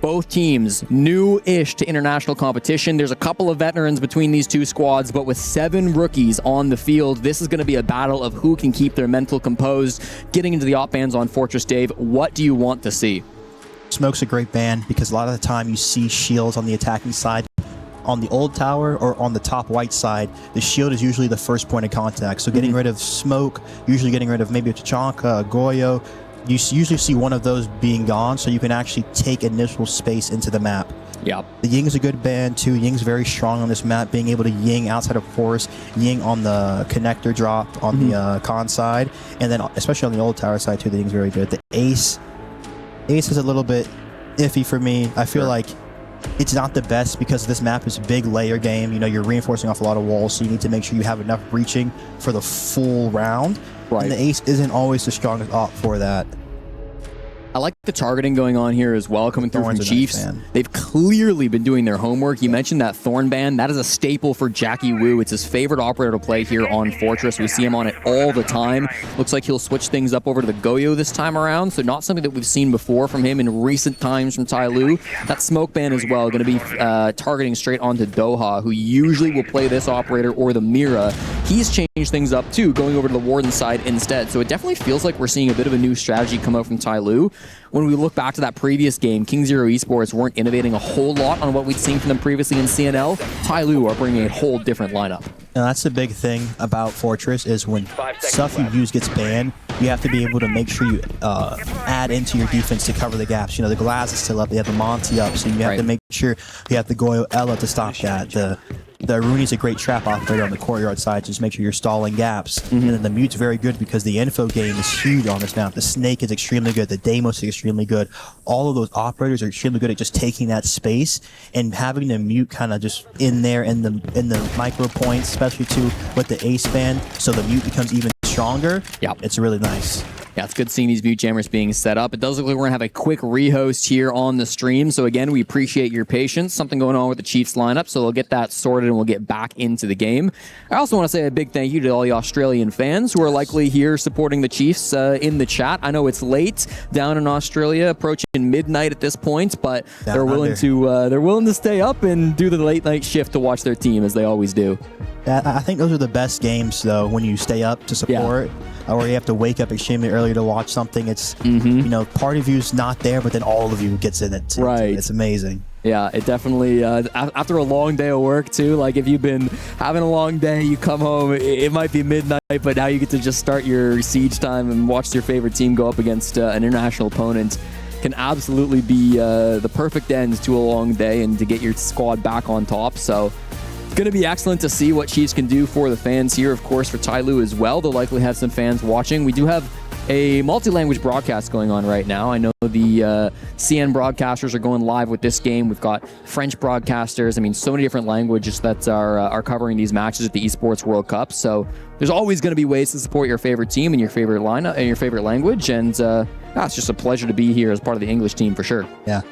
Both teams new-ish to international competition. There's a couple of veterans between these two squads, but with 7 rookies on the field, this is going to be a battle of who can keep their mental composed. Getting into the op bans on Fortress, Dave, what do you want to see? Smoke's a great ban because a lot of the time you see shields on the attacking side. On the old tower or on the top white side, the shield is usually the first point of contact. So getting rid of Smoke, usually getting rid of maybe a Tachanka, a Goyo, you usually see one of those being gone, so you can actually take initial space into the map. Yep. The Ying's a good ban too. Ying's very strong on this map, being able to Ying outside of force, Ying on the connector drop on the con side, and then especially on the old tower side too, the Ying's very good. The Ace is a little bit iffy for me. I feel like it's not the best because this map is a big layer game. You know, you're reinforcing off a lot of walls, so you need to make sure you have enough breaching for the full round. Right. And the Ace isn't always the strongest op for that. I like the targeting going on here as well, coming through from Chiefs. They've clearly been doing their homework. You mentioned that Thorn ban. That is a staple for Jackie Wu. It's his favorite operator to play here on Fortress. We see him on it all the time. Looks like he'll switch things up over to the Goyo this time around, so not something that we've seen before from him in recent times from TYLOO. That Smoke ban as well, going to be targeting straight onto Doha, who usually will play this operator or the Mira. He's changed things up too, going over to the Warden side instead. So it definitely feels like we're seeing a bit of a new strategy come out from TYLOO. When we look back to that previous game, King Zero Esports weren't innovating a whole lot on what we'd seen from them previously in CNL. TYLOO are bringing a whole different lineup. And that's the big thing about Fortress is when stuff you use gets banned, you have to be able to make sure you add into your defense to cover the gaps. You know, the Glass is still up, they have the Monty up, so you have to make sure you have the Goyo Ella to stop that. The Rooney's a great trap operator on the courtyard side, just make sure you're stalling gaps. And then the Mute's very good because the info game is huge on this map. The Snake is extremely good, the Deimos is extremely good. All of those operators are extremely good at just taking that space and having the Mute kind of just in there in the micro points, especially too with the Ace ban, so the Mute becomes even stronger. Yeah, it's really nice. Yeah, it's good seeing these Mute Jammers being set up. It does look like we're going to have a quick rehost here on the stream. So again, we appreciate your patience. Something going on with the Chiefs lineup, so we'll get that sorted and we'll get back into the game. I also want to say a big thank you to all the Australian fans who are likely here supporting the Chiefs in the chat. I know it's late down in Australia, approaching midnight at this point, but they're willing to stay up and do the late night shift to watch their team as they always do. I think those are the best games though, when you stay up to support. Or you have to wake up extremely early to watch something. It's, you know, part of you's not there, but then all of you gets in it. It's amazing. Yeah, it definitely, after a long day of work too, like if you've been having a long day, you come home, it might be midnight, but now you get to just start your siege time and watch your favorite team go up against an international opponent. Can absolutely be the perfect end to a long day and to get your squad back on top. So going to be excellent to see what Chiefs can do for the fans here, of course, for TYLOO as well. They'll likely have some fans watching. We do have a multi-language broadcast going on right now. I know the CN broadcasters are going live with this game. We've got French broadcasters. I mean, so many different languages that are covering these matches at the Esports World Cup. So there's always going to be ways to support your favorite team and your favorite lineup and your favorite language. And it's just a pleasure to be here as part of the English team for sure. Yeah.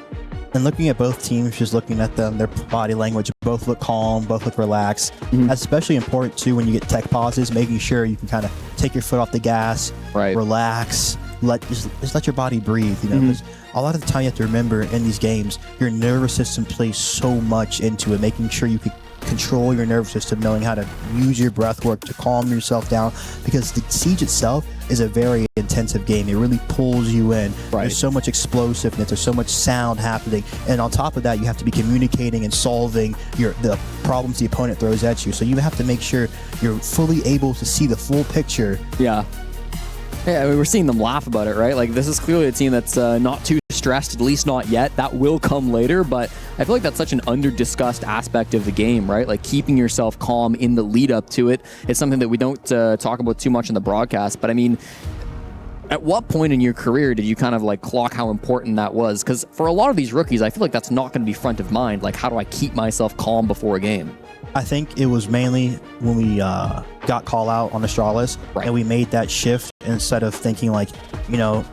And looking at both teams, just looking at them, their body language, both look calm, both look relaxed. That's especially important too when you get tech pauses, making sure you can kind of take your foot off the gas, relax, just let your body breathe. You know, because a lot of the time you have to remember in these games, your nervous system plays so much into it, making sure you can control your nervous system, knowing how to use your breath work to calm yourself down, because the Siege itself is a very intensive game. It really pulls you in. There's so much explosiveness, there's so much sound happening, and on top of that you have to be communicating and solving the problems the opponent throws at you, so you have to make sure you're fully able to see the full picture. Yeah, I mean, we're seeing them laugh about it, right? Like, this is clearly a team that's not too stressed, at least not yet. That will come later, but I feel like that's such an under-discussed aspect of the game, right? Like, keeping yourself calm in the lead up to it. It's something that we don't talk about too much in the broadcast, but I mean, at what point in your career did you kind of like clock how important that was? Because for a lot of these rookies, I feel like that's not going to be front of mind. Like, how do I keep myself calm before a game? I think it was mainly when we got call out on Astralis, and we made that shift instead of thinking like, you know,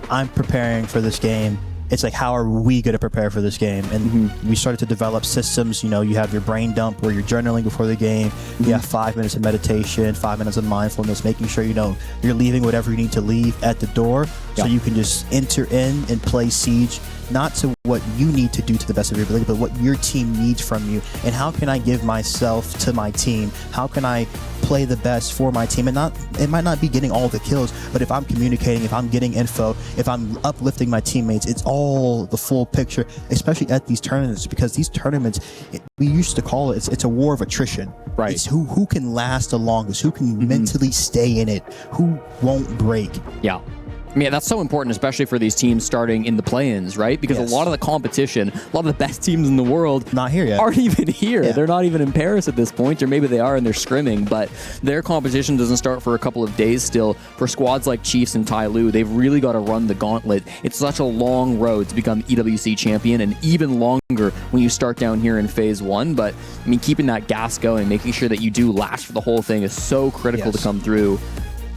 I'm preparing for this game it's like, how are we going to prepare for this game? And we started to develop systems. You know, you have your brain dump where you're journaling before the game. You have 5 minutes of meditation, 5 minutes of mindfulness, making sure, you know, you're leaving whatever you need to leave at the door so you can just enter in and play Siege, not to what you need to do to the best of your ability, but what your team needs from you. And how can I give myself to my team? How can I play the best for my team? And it might not be getting all the kills, but if I'm communicating, if I'm getting info, if I'm uplifting my teammates, it's all the full picture, especially at these tournaments, because these tournaments, we used to call it, it's a war of attrition. Right. It's who can last the longest, who can mentally stay in it, who won't break. Yeah. I mean, that's so important, especially for these teams starting in the play-ins, right? Because a lot of the competition, a lot of the best teams in the world not here yet. Aren't even here. They're not even in Paris at this point, or maybe they are and they're scrimming, but their competition doesn't start for a couple of days still. For squads like Chiefs and TYLOO, they've really got to run the gauntlet. It's such a long road to become EWC champion, and even longer when you start down here in Phase 1. But, I mean, keeping that gas going, making sure that you do last for the whole thing is so critical to come through.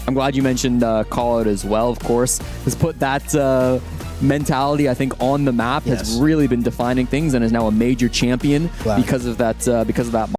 I'm glad you mentioned Call Out as well, of course. Has put that mentality, I think, on the map. Has really been defining things and is now a major champion because of that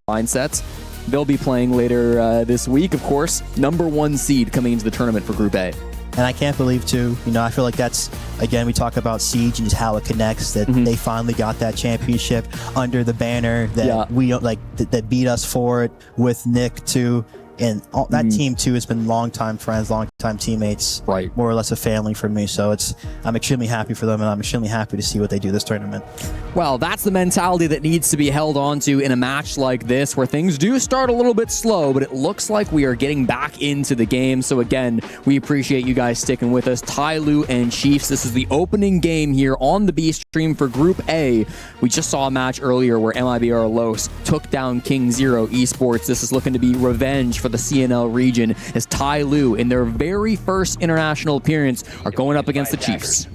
mindset. They'll be playing later this week, of course. #1 seed coming into the tournament for Group A. And I can't believe, too, you know, I feel like that's, again, we talk about Siege and just how it connects, that they finally got that championship under the banner that we like, that beat us for it with Nick, too. And that team, too, has been longtime friends, longtime teammates, more or less a family for me. So I'm extremely happy for them, and I'm extremely happy to see what they do this tournament. Well, that's the mentality that needs to be held on to in a match like this, where things do start a little bit slow, but it looks like we are getting back into the game. So again, we appreciate you guys sticking with us. TYLOO and Chiefs, this is the opening game here on the B stream for Group A. We just saw a match earlier where MIBR Los took down King Zero Esports. This is looking to be revenge for the CNL region, as TYLOO, in their very first international appearance, are going up against the Chiefs.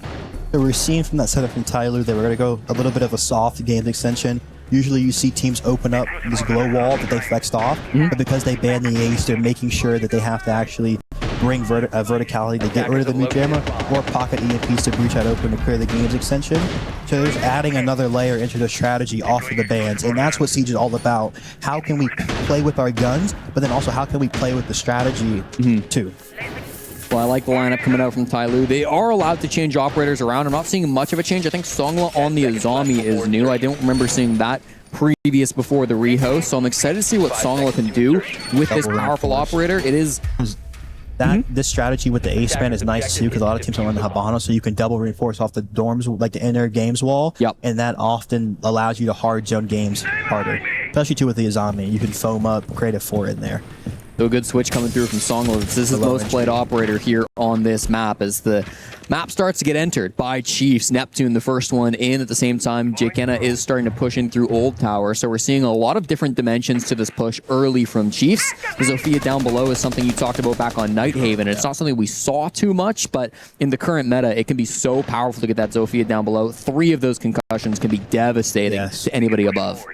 So we're seeing from that setup from TYLOO that we're going to go a little bit of a soft games extension. Usually you see teams open up this glow wall that they flexed off, but because they banned the ace, they're making sure that they have to actually bring verticality to get rid of the mute jammer, or pocket EMPs to breach that open to clear the games extension. So there's adding another layer into the strategy off of the bans, and that's what Siege is all about. How can we play with our guns, but then also how can we play with the strategy too? Well, I like the lineup coming out from TYLOO. They are allowed to change operators around. I'm not seeing much of a change. I think Songla on the Azami is new. I don't remember seeing that previous before the rehost, so I'm excited to see what Songla can do with this powerful operator. It is... This strategy with the ace ban is nice too, because a lot of teams don't run the Habano, so you can double reinforce off the dorms, like the inner games wall, and that often allows you to hard zone games harder, especially too with the Azami. You can foam up, create a fort in there. So a good switch coming through from Songla. This is the most played operator here on this map, as the map starts to get entered by Chiefs. Neptune, the first one in. At the same time, Jkenna is starting to push in through Old Tower. So we're seeing a lot of different dimensions to this push early from Chiefs. The Zofia down below is something you talked about back on Nighthaven. It's not something we saw too much, but in the current meta, it can be so powerful to get that Zofia down below. 3 of those concussions can be devastating to anybody above.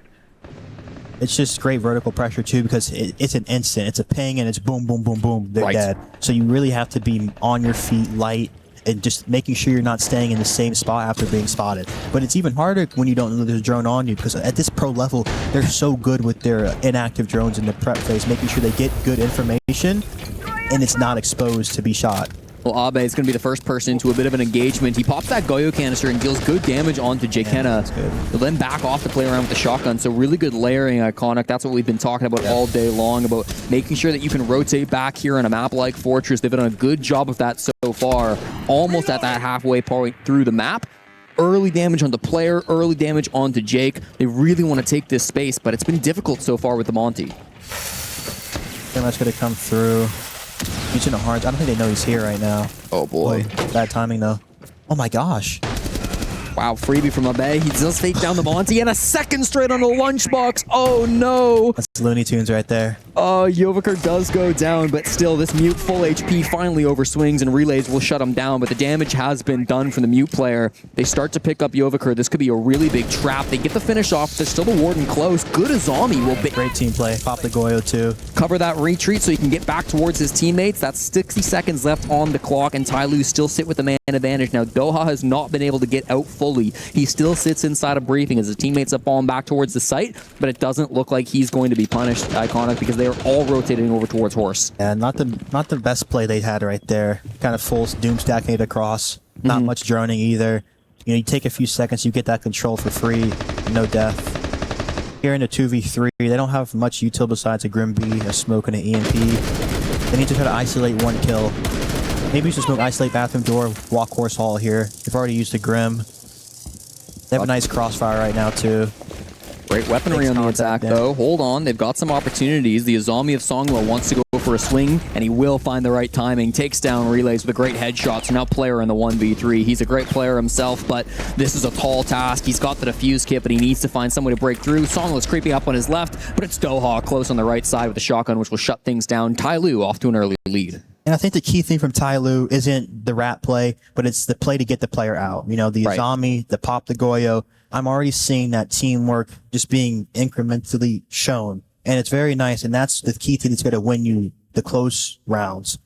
It's just great vertical pressure too, because it's an instant. It's a ping and it's boom, boom, boom, boom. They're dead. So you really have to be on your feet, light, and just making sure you're not staying in the same spot after being spotted. But it's even harder when you don't know there's a drone on you, because at this pro level, they're so good with their inactive drones in the prep phase, making sure they get good information and it's not exposed to be shot. Well, Abe is going to be the first person into a bit of an engagement. He pops that Goyo canister and deals good damage onto Jkenna. He'll then back off to play around with the shotgun. So really good layering, Iconic. That's what we've been talking about all day long, about making sure that you can rotate back here on a map like Fortress. They've done a good job of that so far, almost at that halfway point through the map. Early damage on the player, early damage onto Jake. They really want to take this space, but it's been difficult so far with the Monty. And that's going to come through. He's in a hard. I don't think they know he's here right now. Oh boy. Bad timing though. Oh my gosh. Wow, freebie from Abe. He does take down the Monty, and a second straight on the lunchbox. Oh, no. That's Looney Tunes right there. Yovakar does go down, but still, this Mute full HP finally overswings, and Relays will shut him down, but the damage has been done from the Mute player. They start to pick up Yovakar. This could be a really big trap. They get the finish off. There's still the Warden close. Good Azami will be... Great team play. Pop the Goyo, too. Cover that retreat so he can get back towards his teammates. That's 60 seconds left on the clock, and TYLOO still sit with the man advantage. Now, Doha has not been able to get out fully. He still sits inside a briefing as his teammates are falling back towards the site, but it doesn't look like he's going to be punished, Iconic, because they are all rotating over towards Horse. Yeah, not the best play they had right there. Kind of full doom stacking it across. Not much droning either. You know, you take a few seconds, you get that control for free, no death. Here in the 2v3, they don't have much util besides a Grim B, a smoke, and an EMP. They need to try to isolate one kill. Maybe you should smoke isolate bathroom door, walk Horse Hall here. They've already used the Grim. They have a nice crossfire right now, too. Great weaponry on the attack, though. Hold on. They've got some opportunities. The Azami of Songwell wants to go for a swing, and he will find the right timing. Takes down Relays with a great headshot. So now player in the 1v3. He's a great player himself, but this is a tall task. He's got the defuse kit, but he needs to find some way to break through. Songwell's creeping up on his left, but it's Doha close on the right side with the shotgun, which will shut things down. TYLOO off to an early lead. And I think the key thing from TYLOO isn't the rat play, but it's the play to get the player out. You know, the Azami, the pop, the Goyo. I'm already seeing that teamwork just being incrementally shown. And it's very nice, and that's the key thing that's going to win you the close rounds.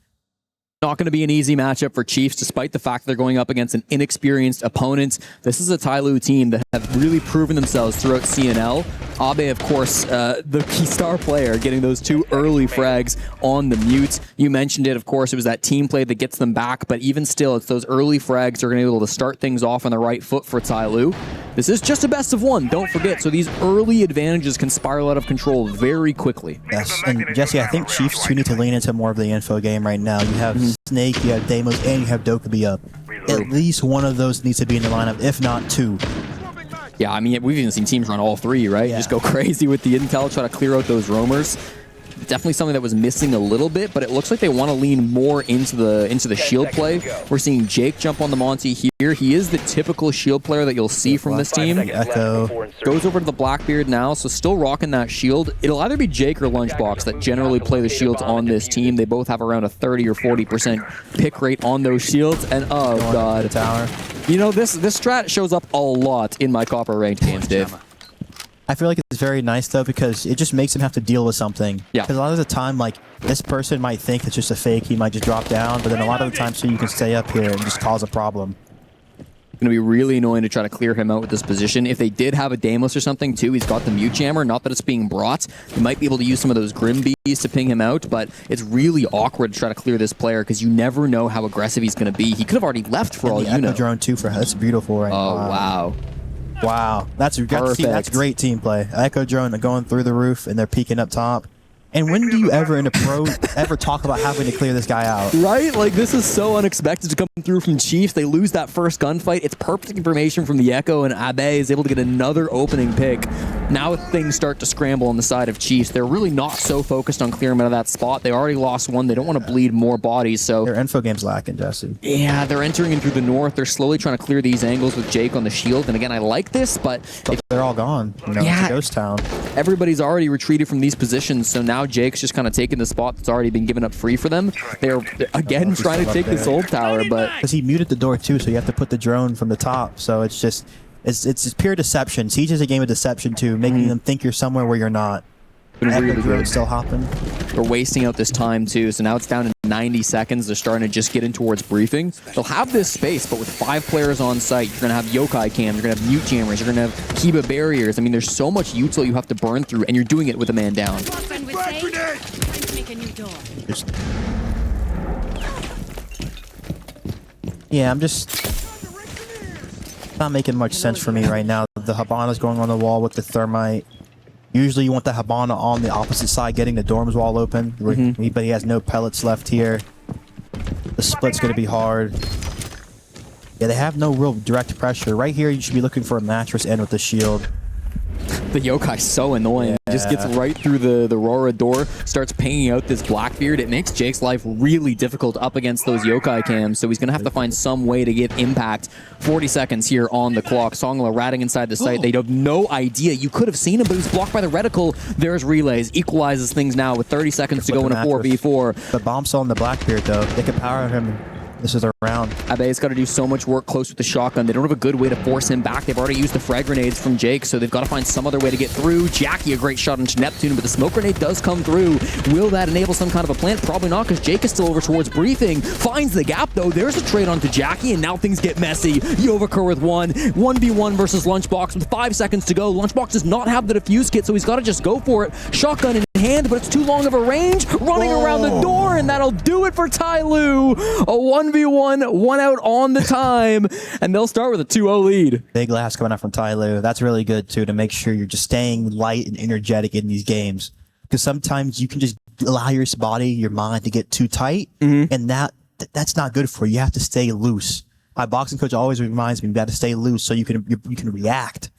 Not going to be an easy matchup for Chiefs, despite the fact they're going up against an inexperienced opponent. This is a TYLOO team that have really proven themselves throughout CNL. Abe, of course, the key star player, getting those 2 early frags on the Mute. You mentioned it, of course, it was that team play that gets them back, but even still, it's those early frags that are going to be able to start things off on the right foot for TYLOO. This is just a best of 1, don't forget, so these early advantages can spiral out of control very quickly. Yes, and Jesse, I think Chiefs too need to lean into more of the info game right now. You have Snake, you have Deimos, and you have Dokubi up. At least one of those needs to be in the lineup, if not 2. Yeah, I mean, we've even seen teams run all 3, right? Yeah. Just go crazy with the intel, try to clear out those roamers. Definitely something that was missing a little bit, but it looks like they want to lean more into the shield play. We're seeing Jake jump on the Monty here. He is the typical shield player that you'll see from this team. Echo goes over to the Blackbeard now, so still rocking that shield. It'll either be Jake or Lunchbox that generally play the shields on this team. They both have around a 30 or 40% pick rate on those shields, and oh god, tower. You know, this strat shows up a lot in my Copper ranked games, Dave. I feel like it's very nice, though, because it just makes him have to deal with something. Yeah. Because a lot of the time, like, this person might think it's just a fake, he might just drop down, but then a lot of the time, so you can stay up here and just cause a problem. It's going to be really annoying to try to clear him out with this position. If they did have a Deimos or something, too, he's got the Mute Jammer. Not that it's being brought. You might be able to use some of those Grim Bees to ping him out, but it's really awkward to try to clear this player because you never know how aggressive he's going to be. He could have already left for all you know. Drone, too, for that's beautiful right now. Oh, wow. Wow, that's great team play. Echo drone going through the roof, and they're peeking up top. And when do you ever in a pro ever talk about having to clear this guy out? Right? Like, this is so unexpected to come through from Chiefs. They lose that first gunfight. It's perfect information from the Echo, and Abe is able to get another opening pick. Now things start to scramble on the side of Chiefs. They're really not so focused on clearing him out of that spot. They already lost one. They don't want to bleed more bodies, so... Their info game's lacking, Jesse. Yeah, they're entering in through the north. They're slowly trying to clear these angles with Jake on the shield. And again, I like this, but... They're all gone. You know, yeah, it's a ghost town. Everybody's already retreated from these positions, so now Jake's just kind of taking the spot that's already been given up free for them. They're again trying to take this old tower, but because he muted the door too, so you have to put the drone from the top. So it's just it's pure deception. Siege is a game of deception too, making them think you're somewhere where you're not. Really good. Still hopping. They're wasting out this time too, so now it's down to 90 seconds. They're starting to just get in towards briefing. They'll have this space, but with 5 players on site, you're gonna have yokai cams, you're gonna have mute jammers, you're gonna have Kiba barriers. I mean, there's so much util you have to burn through, and you're doing it with a man down. Yeah, I'm just not making much sense for me right now. The Habana's going on the wall with the thermite. Usually you want the Habana on the opposite side, getting the dorms wall open, but he has no pellets left here. The split's going to be hard. Yeah, they have no real direct pressure. Right here, you should be looking for a mattress end with the shield. The Yokai's so annoying. Yeah. Just gets right through the Aurora door, starts pinging out this Blackbeard. It makes Jake's life really difficult up against those Yokai cams, so he's going to have to find some way to get impact. 40 seconds here on the clock. Songla ratting inside the site. They have no idea. You could have seen him, but he's blocked by the reticle. There's relays. Equalizes things now with 30 seconds to go in a 4v4. The bomb cell on the Blackbeard, though. They can power him. This is their round. Abe's got to do so much work close with the shotgun. They don't have a good way to force him back. They've already used the frag grenades from Jake, so they've got to find some other way to get through. Jackie, a great shot into Neptune, but the smoke grenade does come through. Will that enable some kind of a plant? Probably not, because Jake is still over towards Briefing. Finds the gap, though. There's a trade onto Jackie, and now things get messy. Yovaker with one. 1v1 versus Lunchbox with 5 seconds to go. Lunchbox does not have the defuse kit, so he's got to just go for it. Shotgun in hand, but it's too long of a range. Running around the door, and that'll do it for TYLOO. A 1v1, one out on the time, and they'll start with a 2-0 lead. Big laughs coming out from TYLOO. That's really good, too, to make sure you're just staying light and energetic in these games. Because sometimes you can just allow your body, your mind to get too tight, and that's not good for you. You have to stay loose. My boxing coach always reminds me, you got to stay loose so you can react.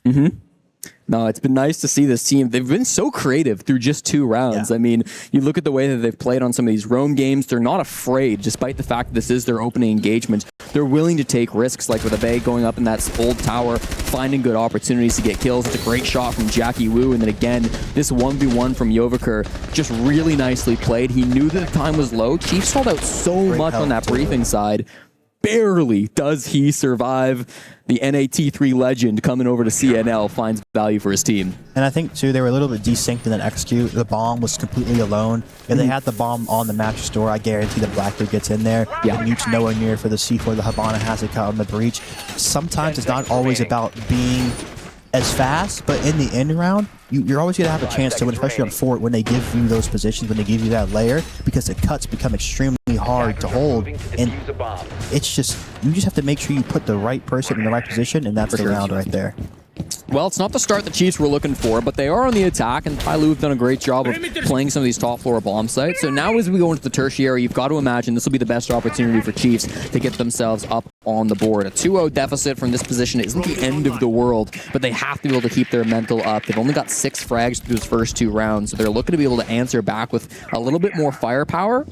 No, it's been nice to see this team. They've been so creative through just 2 rounds. Yeah. I mean, you look at the way that they've played on some of these roam games. They're not afraid, despite the fact that this is their opening engagement. They're willing to take risks, like with Abe going up in that old tower, finding good opportunities to get kills. It's a great shot from Jackie Wu, and then again, this 1v1 from Yovaker, just really nicely played. He knew that the time was low. Chiefs sold out so much on that Briefing side. Barely does he survive. The NAT3 legend coming over to CNL finds value for his team. And I think, too, they were a little bit desynced in that execute. The bomb was completely alone. If they had the bomb on the mattress door, I guarantee the Blackbeard gets in there. Yeah. The nuke's nowhere near for the C4. The Habana has it caught on the breach. Sometimes it's not always about being as fast, but in the end round, you're always going to have a chance to win, especially on Fort, when they give you those positions, when they give you that layer, because the cuts become extremely hard to hold, and it's just, you just have to make sure you put the right person in the right position, and that's the round right there. Well, it's not the start the Chiefs were looking for, but they are on the attack, and TYLOO have done a great job of playing some of these top floor bomb sites. So now as we go into the tertiary, you've got to imagine this will be the best opportunity for Chiefs to get themselves up on the board. A 2-0 deficit from this position isn't the end of the world, but they have to be able to keep their mental up. They've only got 6 frags through those first 2 rounds, so they're looking to be able to answer back with a little bit more firepower.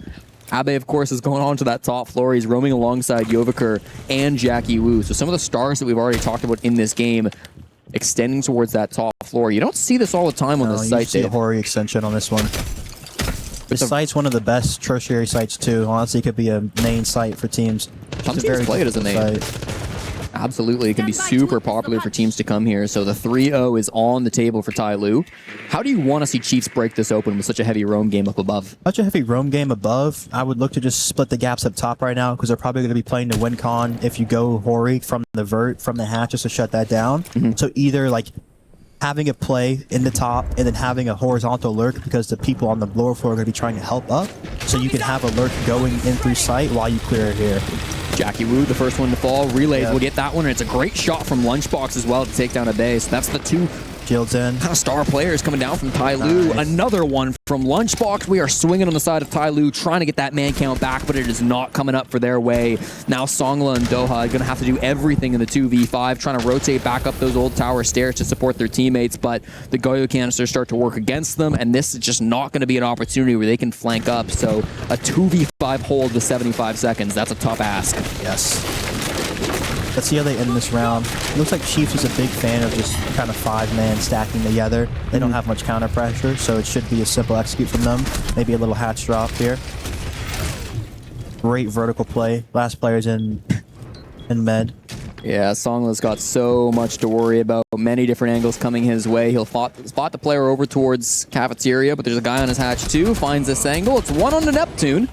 Abe, of course, is going on to that top floor. He's roaming alongside Yovaker and Jackie Wu. So some of the stars that we've already talked about in this game extending towards that top floor. You don't see this all the time on this site, Dave. You see a Hori extension on this one. This site's one of the best tertiary sites, too. Honestly, it could be a main site for teams. Some teams play it as a main. Absolutely, it can be super popular for teams to come here. So the 3-0 is on the table for TYLOO. How do you want to see Chiefs break this open with such a heavy roam game up above? Such a heavy roam game above. I would look to just split the gaps up top right now, because they're probably going to be playing the win con if you go Hori from the vert, from the hatch, just to shut that down. So either like having a play in the top and then having a horizontal lurk, because the people on the lower floor are going to be trying to help up. So you can have a lurk going in through sight while you clear it here. Jackie Wu, the first one to fall. Relays will get that one, and it's a great shot from Lunchbox as well to take down Abe. So that's the 2 Shields in. kind of star players coming down from TYLOO. Nice. Another one from Lunchbox. We are swinging on the side of TYLOO, trying to get that man count back, but it is not coming up for their way. Now Songla and Doha are going to have to do everything in the 2v5, trying to rotate back up those old tower stairs to support their teammates, but the Goyo canisters start to work against them, and this is just not going to be an opportunity where they can flank up. So a 2v5 hold with 75 seconds, that's a tough ask. Yes. Let's see how they end this round. It looks like Chiefs is a big fan of just kind of 5-man stacking together. They don't have much counter pressure, so it should be a simple execute from them. Maybe a little hatch drop here. Great vertical play. Last player's in med. Yeah, Songla's got so much to worry about. Many different angles coming his way. He'll spot the player over towards cafeteria, but there's a guy on his hatch too. Finds this angle. It's 1 on the Neptune.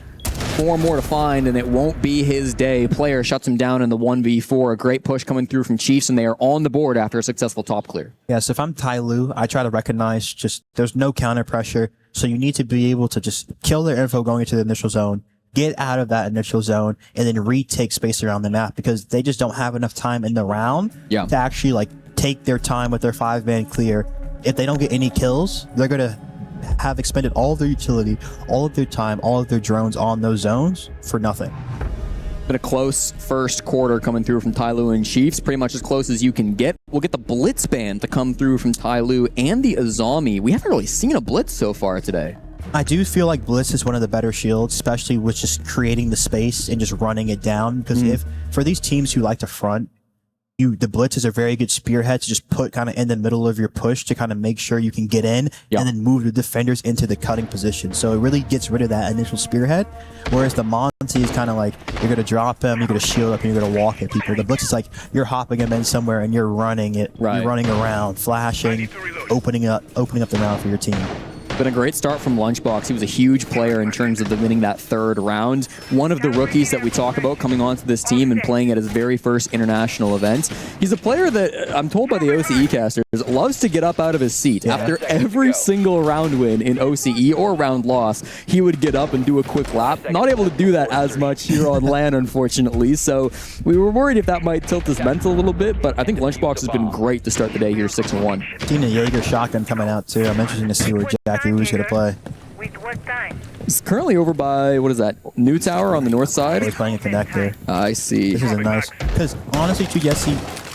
4 more to find, and it won't be his day. Player shuts him down in the 1v4. A great push coming through from Chiefs, and they are on the board after a successful top clear. Yeah, so if I'm TYLOO, I try to recognize just there's no counter pressure, so you need to be able to just kill their info going into the initial zone, get out of that initial zone, and then retake space around the map, because they just don't have enough time in the round to actually like take their time with their 5-man clear. If they don't get any kills, they're going to have expended all of their utility, all of their time, all of their drones on those zones for nothing. Been a close first quarter coming through from TYLOO and Chiefs, pretty much as close as you can get. We'll get the Blitz band to come through from TYLOO and the Azami. We haven't really seen a Blitz so far today. I do feel like Blitz is one of the better shields, especially with just creating the space and just running it down. Because if for these teams who like to front, the Blitz is a very good spearhead to just put kind of in the middle of your push to kind of make sure you can get in and then move the defenders into the cutting position. So it really gets rid of that initial spearhead. Whereas the Monty is kind of like, you're going to drop him, you're going to shield up, and you're going to walk at people. The Blitz is like, you're hopping him in somewhere and you're running it. You're running around, flashing, opening up the round for your team. Been a great start from Lunchbox. He was a huge player in terms of the winning that third round. One of the rookies that we talk about coming onto this team and playing at his very first international event. He's a player that I'm told by the OCE casters loves to get up out of his seat. After every single round win in OCE or round loss, he would get up and do a quick lap. Not able to do that as much here on LAN, unfortunately. So we were worried if that might tilt his mental a little bit, but I think Lunchbox has been great to start the day here 6-1. Tina Jaeger shotgun coming out too. I'm interested to see where Jackie Who's going to play. He's currently over by, what is that, New Tower on the north side? He's playing a connector. I see. This is a nice, because honestly, too, Jesse,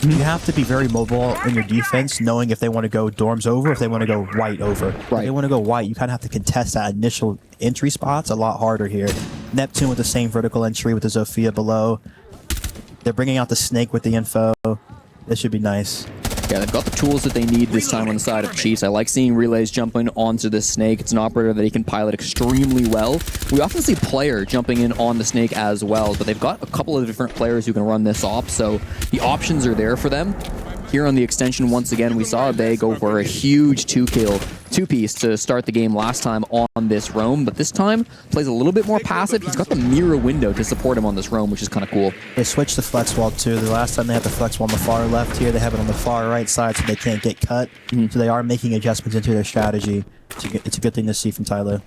you have to be very mobile in your defense, knowing if they want to go dorms over, if they want to go white over. If they want to go white, you kind of have to contest that initial entry spot's a lot harder here. Neptune with the same vertical entry with the Zofia below. They're bringing out the Snake with the info. This should be nice. Yeah, they've got the tools that they need this time on the side of Chiefs. I like seeing Relays jumping onto this Snake. It's an operator that he can pilot extremely well. We often see Player jumping in on the Snake as well, but they've got a couple of different players who can run this op, so the options are there for them. Here on the extension, once again, we saw Abe go for a huge two-piece to start the game last time on this roam, but this time plays a little bit more passive. He's got the mirror window to support him on this roam, which is kind of cool. They switched the flex wall too. The last time they had the flex wall on the far left here, they have it on the far right side so they can't get cut. So they are making adjustments into their strategy. It's a good thing to see from TYLOO.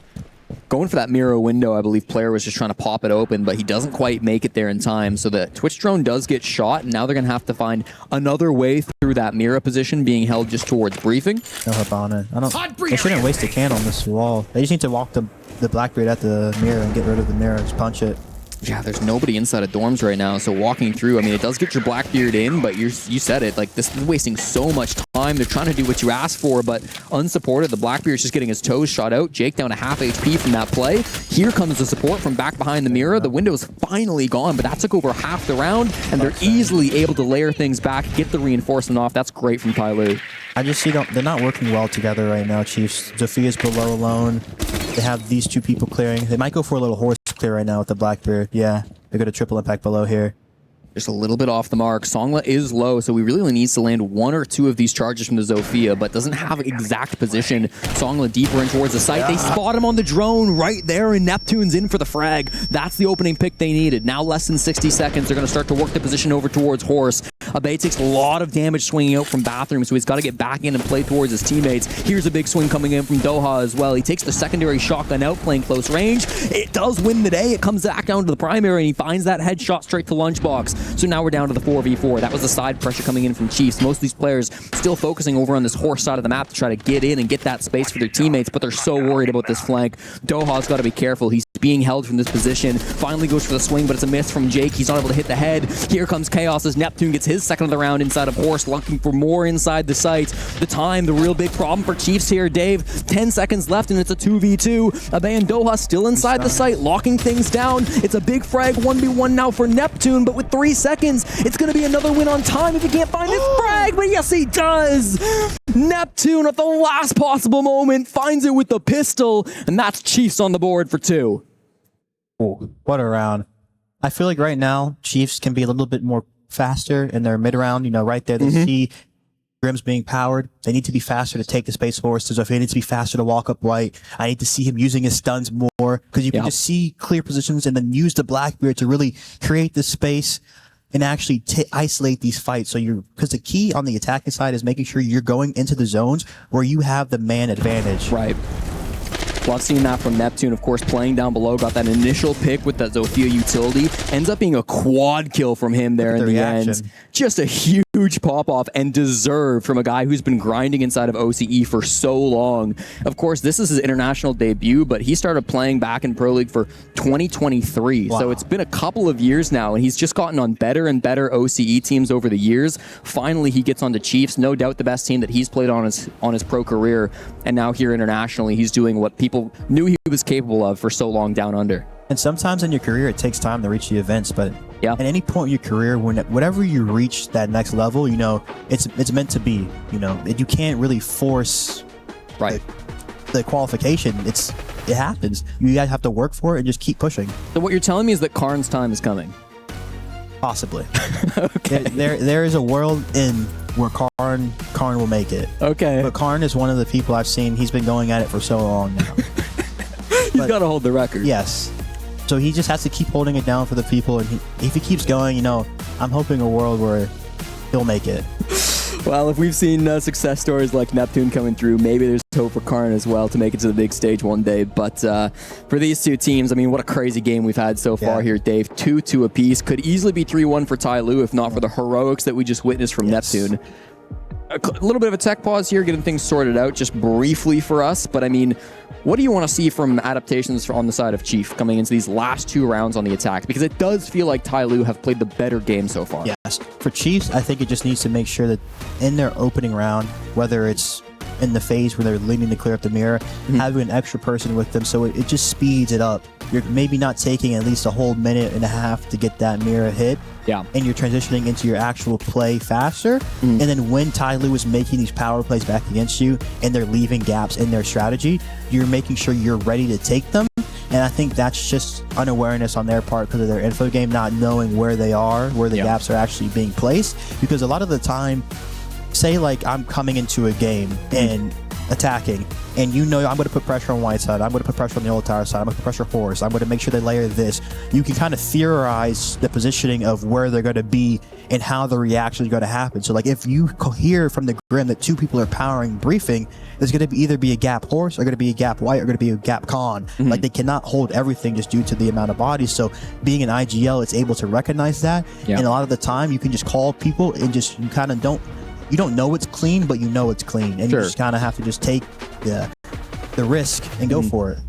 Going for that mirror window, I believe Player was just trying to pop it open, but he doesn't quite make it there in time. So the Twitch drone does get shot, and now they're going to have to find another way through that mirror position being held just towards briefing. No Hibana. They shouldn't waste a can on this wall. They just need to walk the Blackbeard at the mirror and get rid of the mirror. Just punch it. Yeah, there's nobody inside of dorms right now, so walking through, I mean, it does get your Blackbeard in, but you said it, like, this is wasting so much time. They're trying to do what you asked for, but unsupported. The Blackbeard's just getting his toes shot out. Jake down to half HP from that play. Here comes the support from back behind the mirror. The window's finally gone, but that took over half the round, and they're easily able to layer things back, get the reinforcement off. That's great from TYLOO. I just see they're not working well together right now, Chiefs. Zofia's below alone. They have these two people clearing. They might go for a little horse clear right now with the Blackbeard. Yeah, they're going to triple impact below here. Just a little bit off the mark. Songla is low, so we really only need to land one or two of these charges from the Zofia, but doesn't have exact position. Songla deeper in towards the site. They spot him on the drone right there, and Neptune's in for the frag. That's the opening pick they needed. Now less than 60 seconds. They're going to start to work the position over towards Horse. Abe takes a lot of damage swinging out from Bathroom, so he's got to get back in and play towards his teammates. Here's a big swing coming in from Doha as well. He takes the secondary shotgun out, playing close range. It does win the day. It comes back down to the primary, and he finds that headshot straight to Lunchbox. So now we're down to the 4v4. That was the side pressure coming in from Chiefs. Most of these players still focusing over on this Horse side of the map to try to get in and get that space for their teammates, but they're so worried about this flank. Doha's got to be careful. He's being held from this position. Finally goes for the swing, but it's a miss from Jake. He's not able to hit the head. Here comes Chaos as Neptune gets his second of the round inside of Horse, looking for more inside the site. The real big problem for Chiefs here, Dave. 10 seconds left, and it's a 2v2. Abe and Doha still inside the site, locking things down. It's a big frag 1v1 now for Neptune, but with 3 seconds, it's going to be another win on time if he can't find this frag, but yes, he does! Neptune at the last possible moment finds it with the pistol, and that's Chiefs on the board for 2. Oh, what a round. I feel like right now, Chiefs can be a little bit more faster in their mid-round. You know, right there, they see Grim's being powered. They need to be faster to take the space force. So if they need to be faster to walk up white, I need to see him using his stuns more, because you can just see clear positions and then use the Blackbeard to really create the space and actually isolate these fights. So because the key on the attacking side is making sure you're going into the zones where you have the man advantage. Right. Love seeing that from Neptune, of course, playing down below. Got that initial pick with that Zofia utility. Ends up being a quad kill from him there in the end. Just a huge pop-off, and deserved from a guy who's been grinding inside of OCE for so long. Of course, this is his international debut, but he started playing back in Pro League for 2023. Wow. So it's been a couple of years now, and he's just gotten on better and better OCE teams over the years. Finally, he gets on the Chiefs, no doubt the best team that he's played on his pro career. And now here internationally, he's doing what people knew he was capable of for so long down under. And sometimes in your career, it takes time to reach the events, but at any point in your career, whenever you reach that next level, it's meant to be. You can't really force the qualification. It happens. You guys have to work for it and just keep pushing. So what you're telling me is that Karn's time is coming? Possibly. Okay. There is a world in where Karn will make it. Okay. But Karn is one of the people I've seen. He's been going at it for so long now. He's got to hold the record. Yes. So he just has to keep holding it down for the people, and if he keeps going, I'm hoping a world where he'll make it. Well, if we've seen success stories like Neptune coming through, maybe there's hope for Karn as well to make it to the big stage one day. But for these two teams, I mean, what a crazy game we've had so far here, Dave. 2-2 apiece. Could easily be 3-1 for TYLOO if not for the heroics that we just witnessed from Neptune. A little bit of a tech pause here, getting things sorted out just briefly for us. But I mean, what do you want to see from adaptations on the side of Chief coming into these last two rounds on the attack? Because it does feel like TYLOO have played the better game so far. Yes. For Chiefs, I think it just needs to make sure that in their opening round, whether it's in the phase where they're leading to clear up the mirror, having an extra person with them, so it just speeds it up. You're maybe not taking at least a whole minute and a half to get that mirror hit. Yeah. And you're transitioning into your actual play faster. And then when TYLOO is making these power plays back against you and they're leaving gaps in their strategy, you're making sure you're ready to take them. And I think that's just unawareness on their part because of their info game, not knowing where they are, where the gaps are actually being placed. Because a lot of the time, say like I'm coming into a game and attacking, and I'm going to put pressure on white side, I'm going to put pressure on the old tower side, I'm going to put pressure horse, I'm going to make sure they layer this. You can kind of theorize the positioning of where they're going to be and how the reaction is going to happen. So like if you hear from the Grim that two people are powering briefing, there's going to either be a gap horse or going to be a gap white or going to be a gap con. Like they cannot hold everything just due to the amount of bodies. So being an IGL, it's able to recognize that. And a lot of the time you can just call people and just, you kind of you don't know it's clean, but you know it's clean. And you just kind of have to just take the risk and go for it.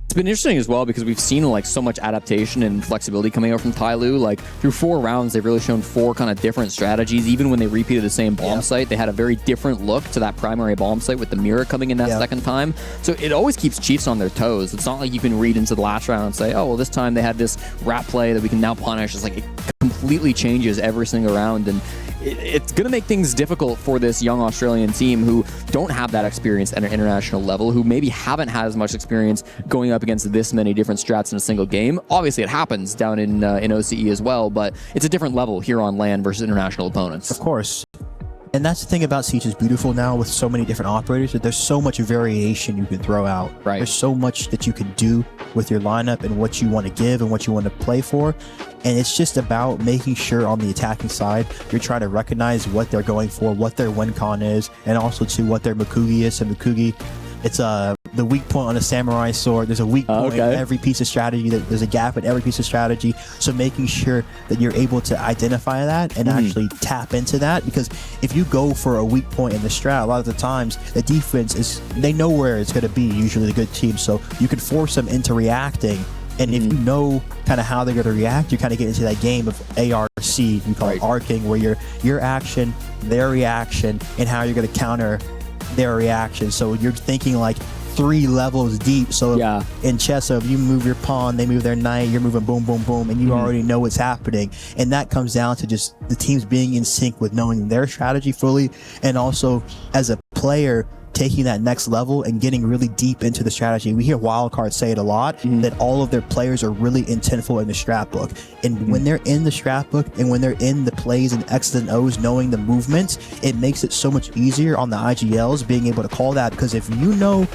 It's been interesting as well because we've seen like so much adaptation and flexibility coming out from TYLOO. Like through 4 rounds, they've really shown 4 kind of different strategies. Even when they repeated the same bomb site, they had a very different look to that primary bomb site with the mirror coming in that second time. So it always keeps Chiefs on their toes. It's not like you can read into the last round and say, oh, well, this time they had this wrap play that we can now punish. It's like it completely changes every single round. And it's going to make things difficult for this young Australian team who don't have that experience at an international level, who maybe haven't had as much experience going up against this many different strats in a single game. Obviously, it happens down in OCE as well, but it's a different level here on LAN versus international opponents. Of course. And that's the thing about Siege is beautiful now with so many different operators that there's so much variation you can throw out. Right. There's so much that you can do with your lineup and what you want to give and what you want to play for. And it's just about making sure on the attacking side, you're trying to recognize what they're going for, what their win con is, and also to what their Mukugi is. And Mukugi, it's the weak point on a samurai sword. There's a weak point in every piece of strategy. There's a gap in every piece of strategy. So making sure that you're able to identify that and actually tap into that. Because if you go for a weak point in the strat, a lot of the times the defense they know where it's going to be, usually the good team. So you can force them into reacting. And if you know kind of how they're going to react, you kind of get into that game of ARC, you call it arcing, where your action, their reaction, and how you're going to counter their reaction. So you're thinking like 3 levels deep. So in chess, so if you move your pawn, they move their knight, you're moving boom, boom, boom, and you already know what's happening. And that comes down to just the teams being in sync with knowing their strategy fully, and also as a player taking that next level and getting really deep into the strategy. We hear Wildcard say it a lot, that all of their players are really intentful in the strat book. And when they're in the strat book and when they're in the plays and X's and O's, knowing the movements, it makes it so much easier on the IGLs being able to call that. Because if you know